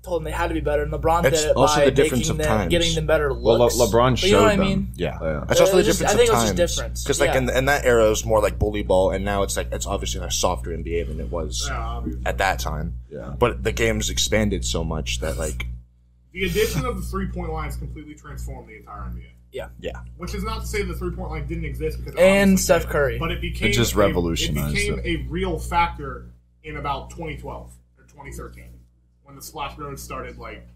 S6: told them they had to be better, and LeBron
S11: It's
S6: did it
S11: also
S6: by
S11: the difference
S6: making
S11: of
S6: them,
S11: times.
S6: getting them better
S7: Well,
S6: looks.
S7: LeBron
S6: But
S7: showed
S6: you know what I
S7: them.
S6: mean?
S11: Yeah,
S7: Yeah.
S11: that's also the
S6: It's just-
S11: difference
S6: I think
S11: of
S6: it was
S11: times.
S6: just different.
S11: Because like
S6: Yeah.
S11: in that era, it was more like bully ball, and now it's obviously a softer NBA than it was
S8: Yeah, obviously.
S11: at that time.
S7: Yeah.
S11: But the game's expanded so much that like
S8: The addition of the 3-point line has completely transformed the entire NBA.
S11: yeah.
S8: Which is not to say the 3-point line didn't exist because it
S6: And
S8: obviously
S6: Steph
S8: did,
S6: Curry.
S8: but it became
S7: It just revolutionized
S8: It became
S7: it.
S8: a real factor in about 2012 or 2013 when the Splash Brothers started like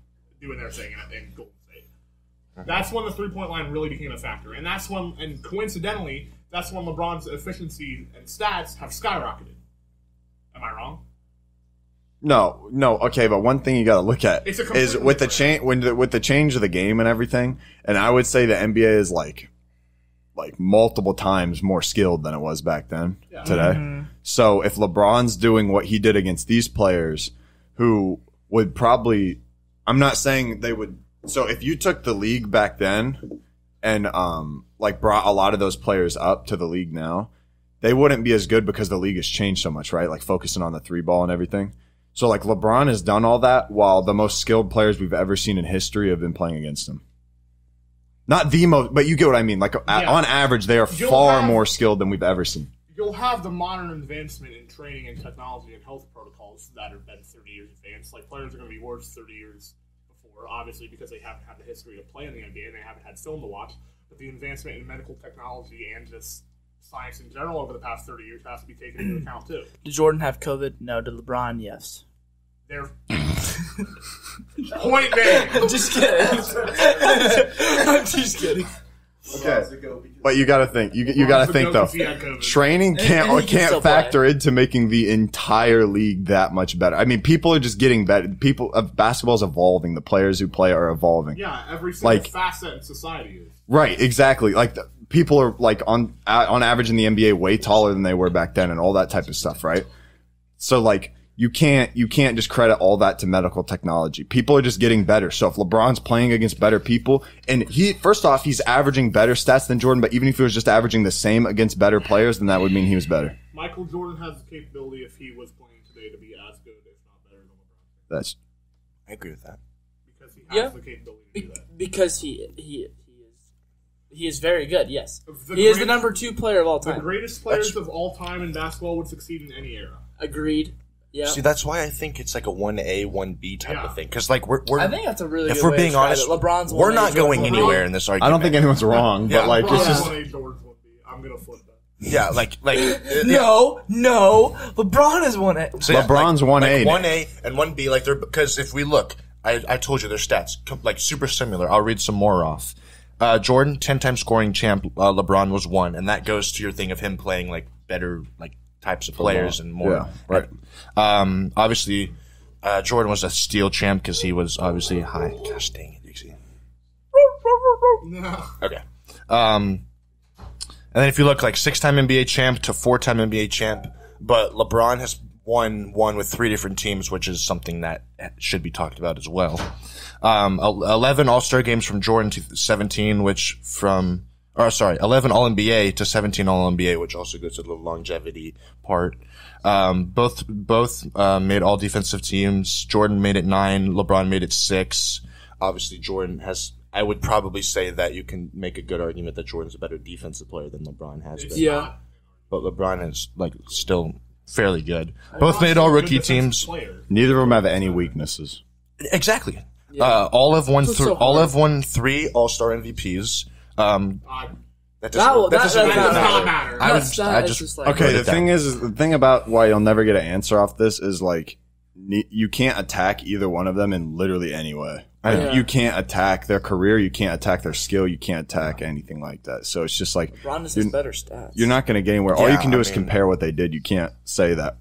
S8: doing their thing in Golden State. That's when the 3-point line really became a factor, and that's when, and coincidentally, that's when LeBron's efficiency and stats have skyrocketed. Am I wrong?
S7: No. Okay, but one thing you got to look at
S8: It's a
S7: is
S8: completely
S7: with the
S8: different-
S7: with the change of the game and everything. And I would say the NBA is like multiple times more skilled than it was back then today. So if LeBron's doing what he did against these players, who would probably, I'm not saying they would. So if you took the league back then and brought a lot of those players up to the league now, they wouldn't be as good because the league has changed so much, right? Like focusing on the 3-ball and everything. So like LeBron has done all that while the most skilled players we've ever seen in history have been playing against him. Not the most, but you get what I mean. Like on average, they are far more skilled than we've ever seen.
S8: You'll have the modern advancement in training and technology and health protocols that have been 30 years advanced. Like players are going to be worse 30 years before, obviously because they haven't had the history to play in the NBA and they haven't had film to watch. But the advancement in medical technology and just science in general over the past 30 years has to be taken into account too.
S6: Did Jordan have COVID? No. Did LeBron? Yes.
S8: They're point made.
S6: I'm just kidding. I'm just kidding.
S7: Okay, but you got to think. You got to think though. Training can't factor into making the entire league that much better. I mean, people are just getting better. Basketball's evolving. The players who play are evolving.
S8: Yeah, every single facet in society is.
S7: Right, exactly. Like people are like on average in the NBA way taller than they were back then, and all that type of stuff. Right. So like. You can't just credit all that to medical technology. People are just getting better. So if LeBron's playing against better people, and first off, he's averaging better stats than Jordan, but even if he was just averaging the same against better players, then that would mean he was better.
S8: Michael Jordan has the capability, if he was playing today, to be as good, if not better than LeBron.
S11: I agree with that.
S8: Because he has the capability to do that.
S6: Because he is very good, yes. He is the number 2 player of all time.
S8: The greatest players of all time in basketball would succeed in any era.
S6: Agreed. Yeah.
S11: See, that's why I think it's like a 1A, 1B type of thing. Because, like, we're
S6: I think that's a really good
S11: if we're
S6: way
S11: being
S6: to
S11: honest,
S6: LeBron's
S11: we're not going anywhere in this argument.
S7: I don't think anyone's wrong, but like, it's just.
S8: I'm going to flip that.
S11: Yeah, like
S6: no, LeBron is 1A.
S11: So
S7: LeBron's 1A.
S11: 1A and 1B, like, they're, because if we look, I told you their stats, like, super similar. I'll read some more off. Jordan, 10-time scoring champ, LeBron was 1, and that goes to your thing of him playing, like, better, like, types of players and more.
S7: Yeah, right.
S11: Obviously, Jordan was a steal champ because he was obviously high. Gosh dang it, Dixie.
S8: No.
S11: Okay. And then if you look like 6-time NBA champ to 4-time NBA champ, but LeBron has won with 3 different teams, which is something that should be talked about as well. 11 All-Star games from Jordan to 17, 11 All-NBA to 17 All-NBA, which also goes to the longevity part. Both made all defensive teams. Jordan made it 9. LeBron made it 6. Obviously, Jordan has, I would probably say that you can make a good argument that Jordan's a better defensive player than LeBron has been.
S6: Yeah.
S11: But LeBron is, like, still fairly good. Both made all rookie teams.
S7: Neither of them have any weaknesses.
S11: Exactly. Yeah. All have won 3 All-Star MVPs. That does not matter.
S7: Okay, the thing about why you'll never get an answer off this is like you can't attack either one of them in literally any way. You can't attack their career, you can't attack their skill, you can't attack anything like that. So it's just like
S6: LeBron has better stats.
S7: You're not going to get anywhere. All you can do is compare what they did. You can't say that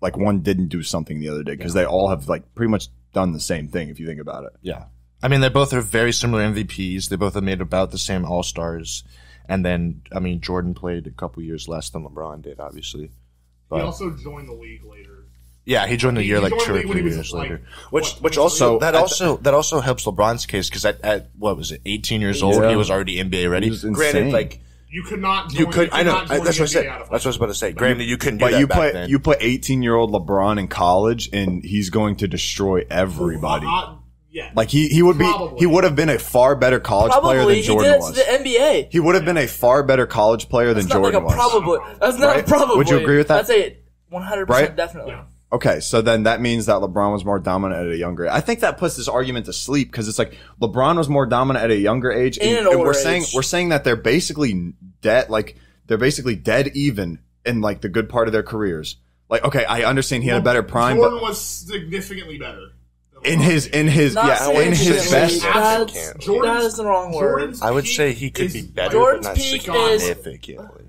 S7: like one didn't do something the other day because they all have like pretty much done the same thing if you think about it.
S11: Yeah. I mean, they both are very similar MVPs. They both have made about the same All-Stars. And then, I mean, Jordan played a couple years less than LeBron did, obviously.
S8: But he also joined the league later.
S11: Yeah, he joined the year like 2 or 3 years later. Which also helps LeBron's case because at what was it, 18 years old, he was already NBA ready. Granted, like
S8: you could not.
S11: I know. That's what I said. That's what I was about to say. Granted, you couldn't. Do that back then.
S7: You put 18-year-old LeBron in college, and he's going to destroy everybody.
S8: Yeah.
S7: Like he would have been a far better college player than Jordan was.
S6: He did it to the NBA.
S7: He would have been a far better college player than Jordan was.
S6: That's not a probably.
S7: Would you agree with that?
S6: That's a 100% definitely.
S8: Yeah.
S7: Okay, so then that means that LeBron was more dominant at a younger age. I think that puts this argument to sleep because it's like LeBron was more dominant at a younger age, and we're saying that they're basically dead. Like they're basically dead even in like the good part of their cares. Like, okay, I understand he had a better prime,
S8: Jordan
S7: but
S8: was significantly better.
S7: In his best.
S6: That is the wrong word.
S11: I would say he could be better,
S6: Jordan's
S11: but not
S6: peak is
S11: significantly.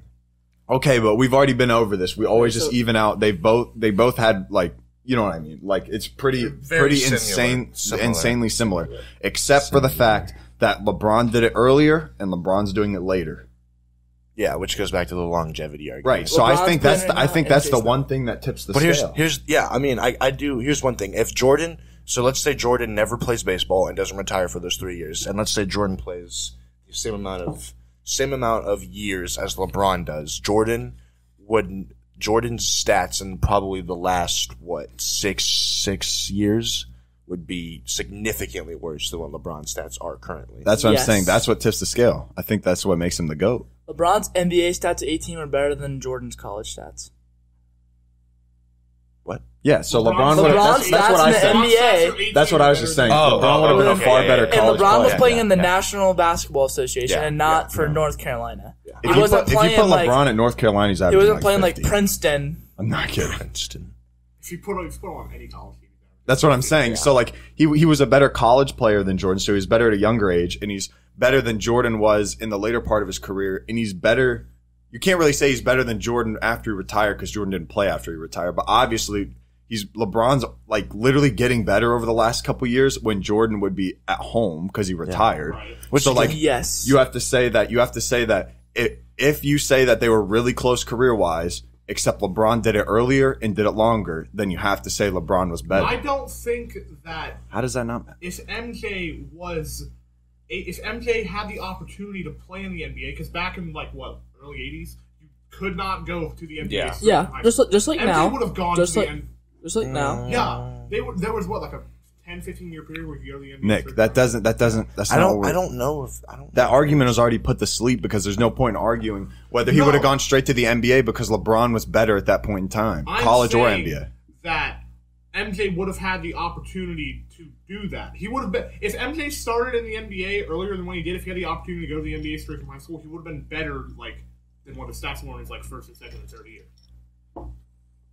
S7: Okay, but we've already been over this. We always just even out. They both had like, you know what I mean? Like it's pretty insanely similar, except for the fact that LeBron did it earlier and LeBron's doing it later.
S11: Yeah, which goes back to the longevity argument.
S7: Right. So I think that's the one thing that tips the scale.
S11: Here's one thing. If Jordan, so let's say Jordan never plays baseball and doesn't retire for those 3 years, and let's say Jordan plays the same amount of years as LeBron does, Jordan's stats in probably the last six years would be significantly worse than what LeBron's stats are currently.
S7: That's what I'm saying. That's what tips the scale. I think that's what makes him the GOAT.
S6: LeBron's NBA stats at 18 were better than Jordan's college stats.
S11: What?
S7: Yeah, so LeBron would
S6: LeBron's
S7: that's what I
S6: stats
S7: said.
S6: in the NBA.
S7: That's what I was just saying.
S11: Oh,
S7: LeBron would have been a far better
S6: And
S7: college
S6: LeBron was
S7: player.
S6: playing in the National Basketball Association and not for North Carolina. He wasn't playing
S7: if you put
S6: like
S7: LeBron at North Carolina, he's
S6: he
S7: averaging
S6: wasn't playing
S7: 50.
S6: like Princeton.
S7: I'm not kidding.
S11: Princeton.
S8: If you put on any college team.
S7: That's what I'm saying. So like he was a better college player than Jordan, so he was better at a younger age, and he's better than Jordan was in the later part of his career, and he's better. You can't really say he's better than Jordan after he retired because Jordan didn't play after he retired, but obviously LeBron's like literally getting better over the last couple years when Jordan would be at home because he retired.
S8: Right.
S7: Which so like
S6: yes,
S7: you have to say that if you say that they were really close career wise, except LeBron did it earlier and did it longer, then you have to say LeBron was better.
S8: I don't think that.
S7: How does that not matter?
S8: If MJ had the opportunity to play in the NBA, because back in early '80s, you could not go to the NBA.
S6: Yeah, just like
S8: MJ
S6: now.
S8: would have gone
S6: Just
S8: to
S6: like
S8: the NBA.
S6: Just like now.
S8: Yeah, there was like a 10-15 year period where you go to the NBA.
S7: Nick, that's
S11: I don't know.
S7: That argument is already put to sleep because there's no point in arguing whether he would have gone straight to the NBA because LeBron was better at that point in time, college or NBA.
S8: That MJ would have had the opportunity to do that. He would have been if MJ started in the NBA earlier than when he did. If he had the opportunity to go to the NBA straight from high school, he would have been better than what his stats were in his first and second and third year.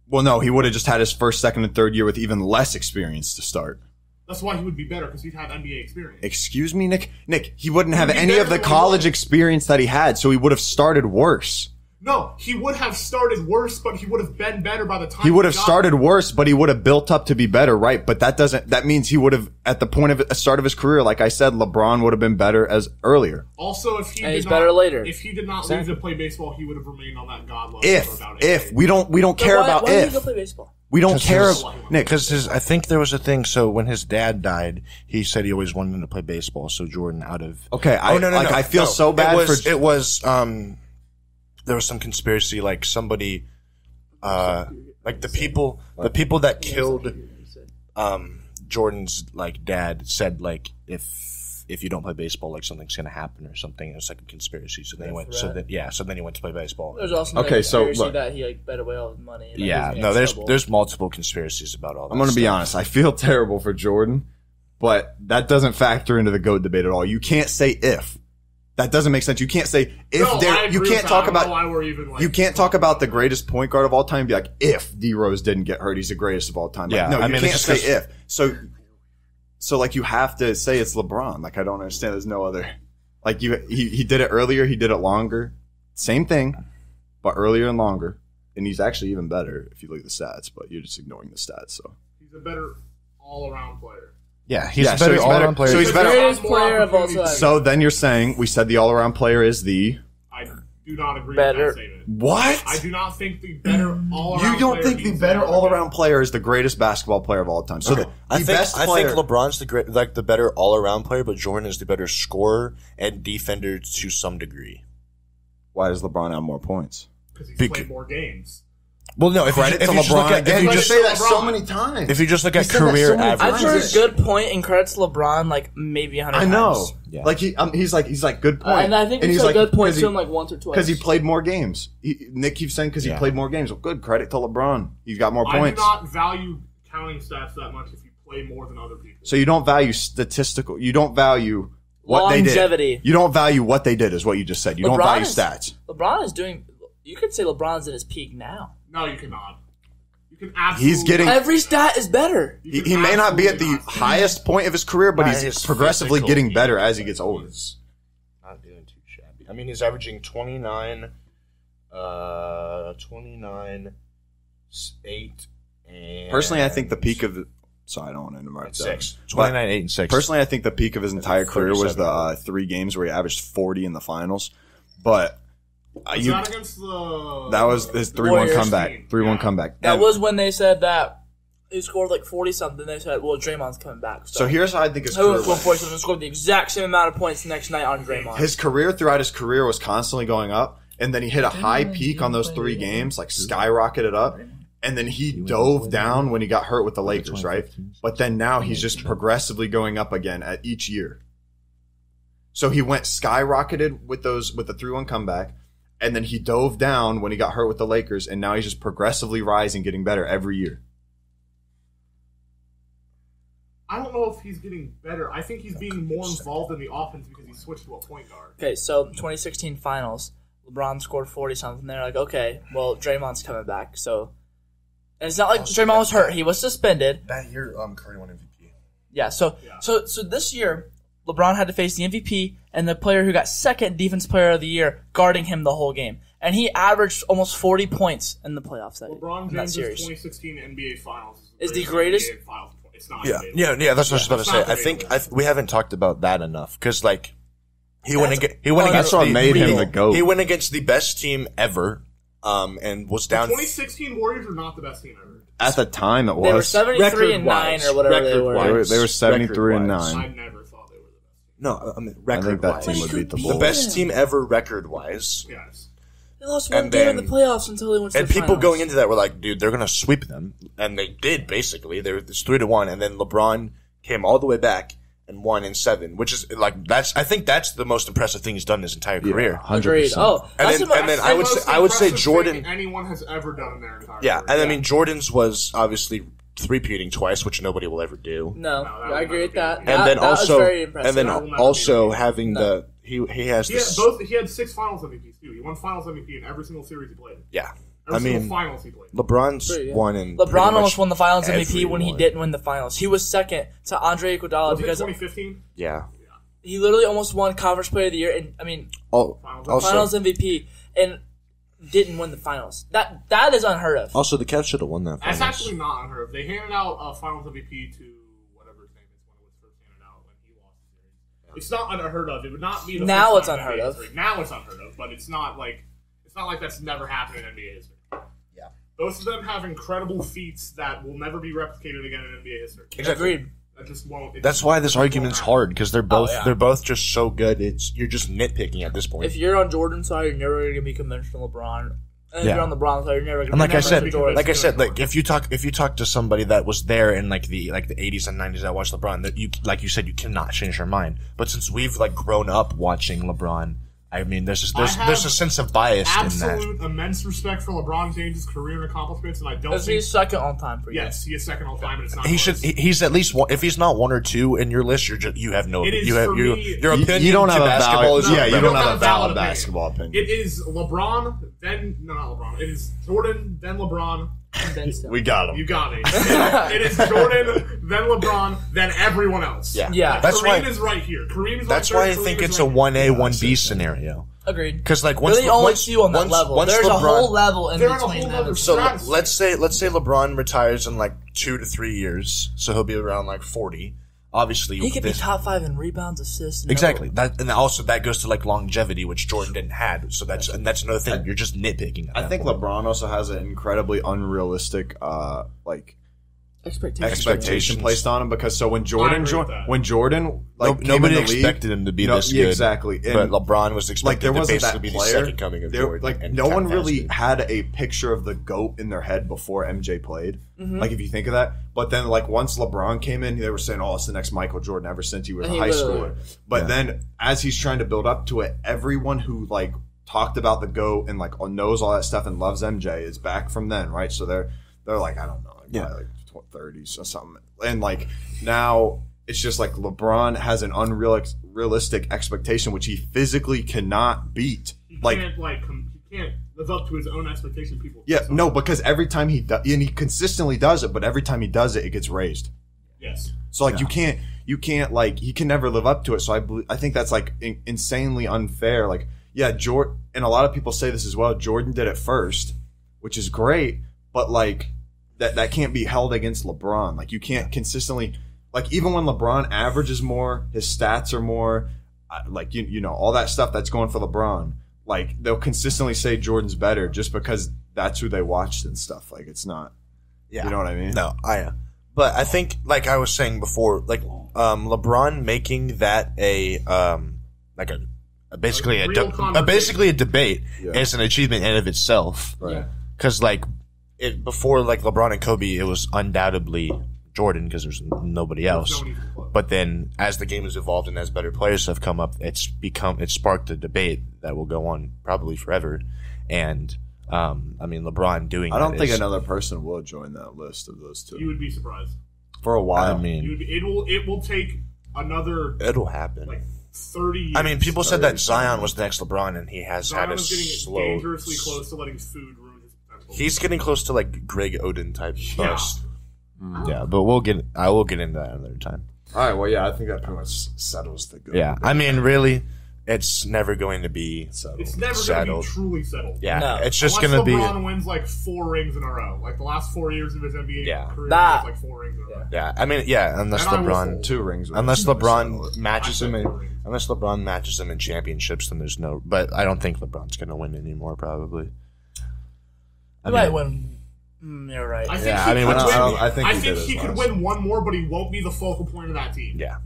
S7: Well, no, he would have just had his first, second, and third year with even less experience to start.
S8: That's why he would be better because he'd have NBA experience.
S7: Excuse me, Nick? Nick, he wouldn't have any of the college experience that he had, so he would have started worse.
S8: No, he would have started worse, but he would have been better by the time
S7: He would have started worse, but he would have built up to be better, right? But that means he would have, at the point of the start of his career, like I said, LeBron would have been better as earlier.
S8: Also, if he did not leave to play baseball, he would have remained on that god level.
S7: If we don't care about
S6: why
S7: if.
S6: did he go play baseball?
S7: We don't care.
S11: Nick, because I think there was a thing. So when his dad died, he said he always wanted him to play baseball. So Jordan out of
S7: I feel so bad
S11: it was there was some conspiracy, like somebody, like the people that killed Jordan's dad said if you don't play baseball, something's gonna happen or something. It was like a conspiracy. So then he went. So then he went to play baseball.
S6: There's also conspiracy that he bet away all his money.
S11: There's multiple conspiracies about all that.
S7: I'm gonna be honest. I feel terrible for Jordan, but that doesn't factor into the GOAT debate at all. You can't say if. That doesn't make sense. You can't say if you can't talk about you can't talk about the greatest point guard of all time and be like, if D Rose didn't get hurt, he's the greatest of all time. You can't say if. So you have to say it's LeBron. I don't understand. There's no other he did it earlier, he did it longer. Same thing, but earlier and longer. And he's actually even better if you look at the stats, but you're just ignoring the stats, so
S8: he's a better all around player.
S11: Yeah, he's a better all-around player.
S7: So he's better.
S6: Greatest player of all time.
S7: So then you're saying we said the all-around player is the.
S8: I do not agree
S6: better.
S8: with that statement.
S7: What?
S8: I do not think the better all-around.
S7: You don't think the better all-around player is the greatest basketball player of all time? So
S11: I think LeBron's the better all-around player, but Jordan is the better scorer and defender to some degree.
S7: Why does LeBron have more points?
S8: Because he's played more games.
S11: Well, no. If you just
S7: say that so many times,
S11: if you just look at career average,
S6: I've heard good point and credits LeBron maybe 100 times.
S7: I know. Yeah. He's like good point,
S6: and I think he's good point to him once or twice
S7: because he played more games. Nick keeps saying because he played more games. Well, good credit to LeBron. He's got more points.
S8: I do not value counting stats that much if you play more than other people.
S7: So you don't value statistical. You don't value what
S6: longevity.
S7: They did. You don't value what they did, is what you just said. You don't value stats.
S6: LeBron is doing. You could say LeBron's at his peak now.
S8: No, you cannot. You can absolutely.
S7: He's getting
S6: every stat is better.
S7: He may not be at the highest point of his career, but he's progressively getting better as he gets older.
S11: Not doing too shabby. I mean, he's averaging 29, 8, and
S7: personally, I think the peak of the. Sorry, I don't want to interrupt.
S11: 29, 8, and 6.
S7: Personally, I think the peak of his entire career was the 3 games where he averaged 40 in the finals, but. That was his 3-1 comeback. 3-1 comeback.
S6: That was when they said that he scored 40 something. They said, "Well, Draymond's coming back."
S7: So here's how I think his career went.
S6: He scored the exact same amount of points the next night on Draymond.
S7: His career throughout his career was constantly going up, and then he hit a high peak on those 3 games, skyrocketed up, and then he dove down when he got hurt with the Lakers, right? But then now he's just progressively going up again at each year. So he went skyrocketed with the 3-1 comeback. And then he dove down when he got hurt with the Lakers, and now he's just progressively rising, getting better every year.
S8: I don't know if he's getting better. I think he's being more involved in the offense because he switched to a point guard.
S6: Okay, so 2016 finals, LeBron scored 40-something. They're like, okay, well, Draymond's coming back. So, and it's not like Draymond was hurt. He was suspended.
S11: That year, Curry won MVP.
S6: Yeah, so this year, LeBron had to face the MVP and the player who got second Defense Player of the Year guarding him the whole game. And he averaged almost 40 points in the playoffs
S8: LeBron
S6: that
S8: James'
S6: series.
S8: 2016 NBA Finals
S6: is the greatest.
S8: NBA Finals. It's not
S11: Yeah, that's what I was about to say. I think we haven't talked about that enough because, like, he went against
S7: that's what made him the GOAT.
S11: He went against the best team ever, and was down.
S8: The 2016 Warriors are not the best team ever.
S7: At the time, it was.
S6: They were 73-9 or whatever they were.
S7: They were 73-9.
S8: I never thought they were the best team.
S11: No, I mean
S7: I think that
S11: record-wise.
S7: team would beat the Bulls.
S11: The best team ever record-wise.
S8: Yes.
S6: They lost one game in the playoffs until they went to
S11: and
S6: the
S11: people
S6: finals.
S11: going into that were like, dude, they're going to sweep them. And they did, basically. It's 3-1. And then LeBron came all the way back and won in 7, which is like, I think that's the most impressive thing he's done in his entire career.
S7: 100%.
S6: Agreed. Oh,
S11: and then I would say Jordan.
S8: Anyone has ever done in their entire
S11: Yeah.
S8: career.
S11: And I mean, Jordan's was obviously three-peating twice, which nobody will ever do.
S6: No, I agree with that.
S11: And then
S6: that was very impressive.
S11: having the, he has this.
S8: He had 6 Finals MVPs too. He won Finals MVP in every single series he played.
S11: Yeah.
S8: Every single Finals he played.
S11: LeBron's won in.
S6: LeBron almost won the Finals MVP when
S11: everyone.
S6: he didn't win the Finals. He was second to Andre Iguodala
S8: Was it
S6: because
S8: 2015?
S11: Yeah.
S6: he literally almost won Conference Player of the Year and Finals MVP and didn't win the Finals. That is unheard of.
S11: Also, the Cavs should have won that.
S8: That's
S11: Finals.
S8: actually not unheard of. They handed out a Finals MVP to whatever his name is when it was first handed out when he lost the series. It's not unheard of. It would not be the
S6: Now
S8: first
S6: it's
S8: time
S6: unheard
S8: in NBA
S6: of.
S8: history. Now it's unheard of, but it's not like that's never happened in NBA history.
S11: Yeah.
S8: Both of them have incredible feats that will never be replicated again in NBA history.
S11: Exactly.
S6: Agreed.
S8: That just won't.
S11: That's why this argument's hard because they're both
S6: yeah.
S11: they're both just so good. You're just nitpicking at this point.
S6: If you're on Jordan's side, you're never going to be conventional LeBron. And if
S11: Yeah.
S6: you're on the Bronx side, you're never going to
S11: And
S6: be
S11: like I said,
S6: Jordan.
S11: like if you talk to somebody that was there in like the 80s and 90s that watched LeBron, that you like you said, you cannot change their mind. But since we've like grown up watching LeBron, I mean, there's a sense of bias in that.
S8: Absolute immense respect for LeBron James' career and accomplishments, and I don't
S6: Is
S8: think
S6: he second on time for you?
S8: Yes, he is second all time, and it's not.
S11: He
S8: close.
S11: should. He's at least one. If he's not 1 or 2 in your list, you have no.
S8: It is
S11: you have
S8: for
S11: your
S8: me-
S11: your opinion.
S7: You don't
S11: to
S7: have a
S11: basketball
S7: valid.
S11: is
S7: Yeah, you
S11: irrelevant.
S7: don't have a valid
S8: opinion.
S7: basketball opinion.
S8: It is LeBron, then no, not LeBron. It is Jordan, then LeBron.
S7: We got him.
S8: You got me. It is Jordan, then LeBron, then everyone else.
S11: Yeah,
S6: Yeah.
S11: That's
S8: Kareem
S11: why.
S8: is right here. Kareem is
S11: That's
S8: right
S11: why I
S8: there,
S11: think
S8: Kareem
S11: it's
S8: is
S11: a
S8: right
S11: 1A 1B scenario.
S6: Agreed.
S11: Because like once
S6: They're the only
S11: once,
S6: two on that
S11: once,
S6: level.
S11: once
S6: There's
S11: LeBron,
S6: a whole level in
S8: They're on a
S6: between
S8: whole
S6: them.
S8: other
S11: So
S8: stratosphere.
S11: let's say LeBron retires in like 2 to 3 years, so he'll be around like 40. Obviously,
S6: He could be
S11: this-
S6: top 5 in rebounds, assists.
S11: Exactly. That and also that goes to like longevity, which Jordan didn't have. So that's another thing. You're just nitpicking. At
S7: I
S11: that
S7: think
S11: point.
S7: LeBron also has an incredibly unrealistic expectation placed on him because so when Jordan
S8: agree with that.
S7: like came
S11: nobody
S7: in the league,
S11: expected him to be this good.
S7: exactly.
S11: But LeBron was
S7: Like
S11: expected
S7: there
S11: to
S7: wasn't
S11: basically
S7: that
S11: be the
S7: player.
S11: second coming of
S7: There-
S11: Jordan.
S7: like
S11: and
S7: no one
S11: kinda
S7: really
S11: faster.
S7: had a picture of the GOAT in their head before MJ played.
S6: Mm-hmm.
S7: Like if you think of that, but then like once LeBron came in, they were saying, "Oh, it's the next Michael Jordan." Ever since he was
S6: And
S7: a
S6: he
S7: high
S6: literally-
S7: schooler, but then as he's trying to build up to it, everyone who like talked about the GOAT and like knows all that stuff and loves MJ is back from then, right? So they're like I don't know, like 30s or something, and like now it's just like LeBron has an unrealistic expectation which he physically cannot beat.
S8: He can't live up to his own expectation. People.
S7: No, because every time he does, and he consistently does it, but every time he does it, it gets raised.
S8: Yes.
S7: So like you can't like he can never live up to it. So I think that's like insanely unfair. Like Jordan, and a lot of people say this as well. Jordan did it first, which is great, but like that can't be held against LeBron. Like you can't consistently, like even when LeBron averages more, his stats are more, like you know all that stuff that's going for LeBron. Like they'll consistently say Jordan's better just because that's who they watched and stuff. Like it's not.
S11: Yeah.
S7: You know what I mean?
S11: No, but I think, like I was saying before, like LeBron making that basically a debate is an achievement in and of itself.
S7: Right.
S11: Because like before, like LeBron and Kobe, it was undoubtedly Jordan because there's nobody else. But then, as the game has evolved and as better players have come up, it's sparked a debate that will go on probably forever. And I mean, LeBron doing.
S7: I don't think another person will join that list of those two.
S8: You would be surprised.
S7: For a while.
S11: I mean,
S8: Dude, it will take another
S11: it'll happen.
S8: like 30 years.
S11: I mean, people said that Zion was the next LeBron, and he has
S8: Zion
S11: had a
S8: is getting
S11: slow.
S8: dangerously close to letting food ruin his potential.
S11: He's getting close to like Greg Oden type
S8: Yeah.
S11: bust. Yeah, but I will get into that another time.
S7: All right, well, yeah, I think that pretty much settles the good.
S11: Yeah, I mean, really, it's never going to be
S7: settled.
S8: It's never going to
S11: settled.
S8: be truly settled.
S11: Yeah,
S6: No.
S11: it's just
S8: Unless
S11: going to be.
S8: LeBron wins like 4 rings in a row. Like the last 4 years of his NBA
S11: Yeah.
S8: career,
S6: That-
S8: he has like 4 rings in a row.
S11: Yeah, I mean, yeah, unless
S8: And I will
S11: LeBron,
S8: fold.
S7: 2 rings.
S11: unless LeBron matches
S8: I
S11: him
S8: said
S11: in,
S8: 4 rings.
S11: unless LeBron matches him in championships, then there's no. But I don't think LeBron's going to win anymore. Probably.
S6: He might win. You're right.
S8: I think
S11: Yeah,
S8: he
S11: I mean,
S8: could
S11: I
S8: win.
S7: I think he did
S8: he
S7: his
S8: could
S7: last.
S8: win one more, but he won't be the focal point of that team.
S11: Yeah.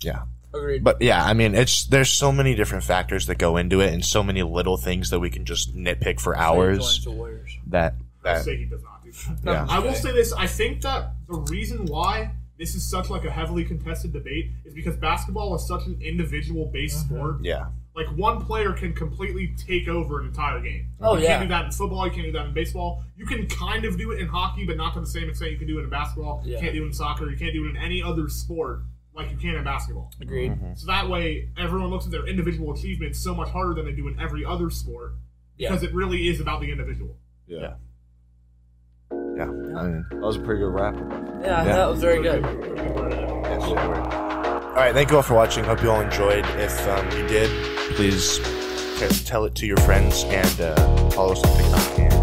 S11: Yeah.
S6: Agreed.
S11: But yeah, I mean, there's so many different factors that go into it, and so many little things that we can just nitpick for hours.
S6: The Warriors.
S11: That
S8: I say he does not do that.
S11: Yeah.
S8: I will say this. I think that the reason why this is such like a heavily contested debate is because basketball is such an individual-based sport.
S11: yeah.
S8: Like one player can completely take over an entire game.
S6: Oh,
S8: you
S6: yeah.
S8: can't do that in football. You can't do that in baseball. You can kind of do it in hockey, but not to the same extent you can do it in basketball.
S6: Yeah.
S8: You can't do it in soccer. You can't do it in any other sport like you can in basketball.
S6: Agreed.
S8: So that way, everyone looks at their individual achievements so much harder than they do in every other sport
S6: Yeah.
S8: because it really is about the individual.
S7: Yeah.
S11: Yeah. I mean,
S7: That was a pretty good wrap.
S6: Yeah, that was very good.
S11: all right. Thank you all for watching. Hope you all enjoyed. If you did, please tell it to your friends and follow us on TikTok and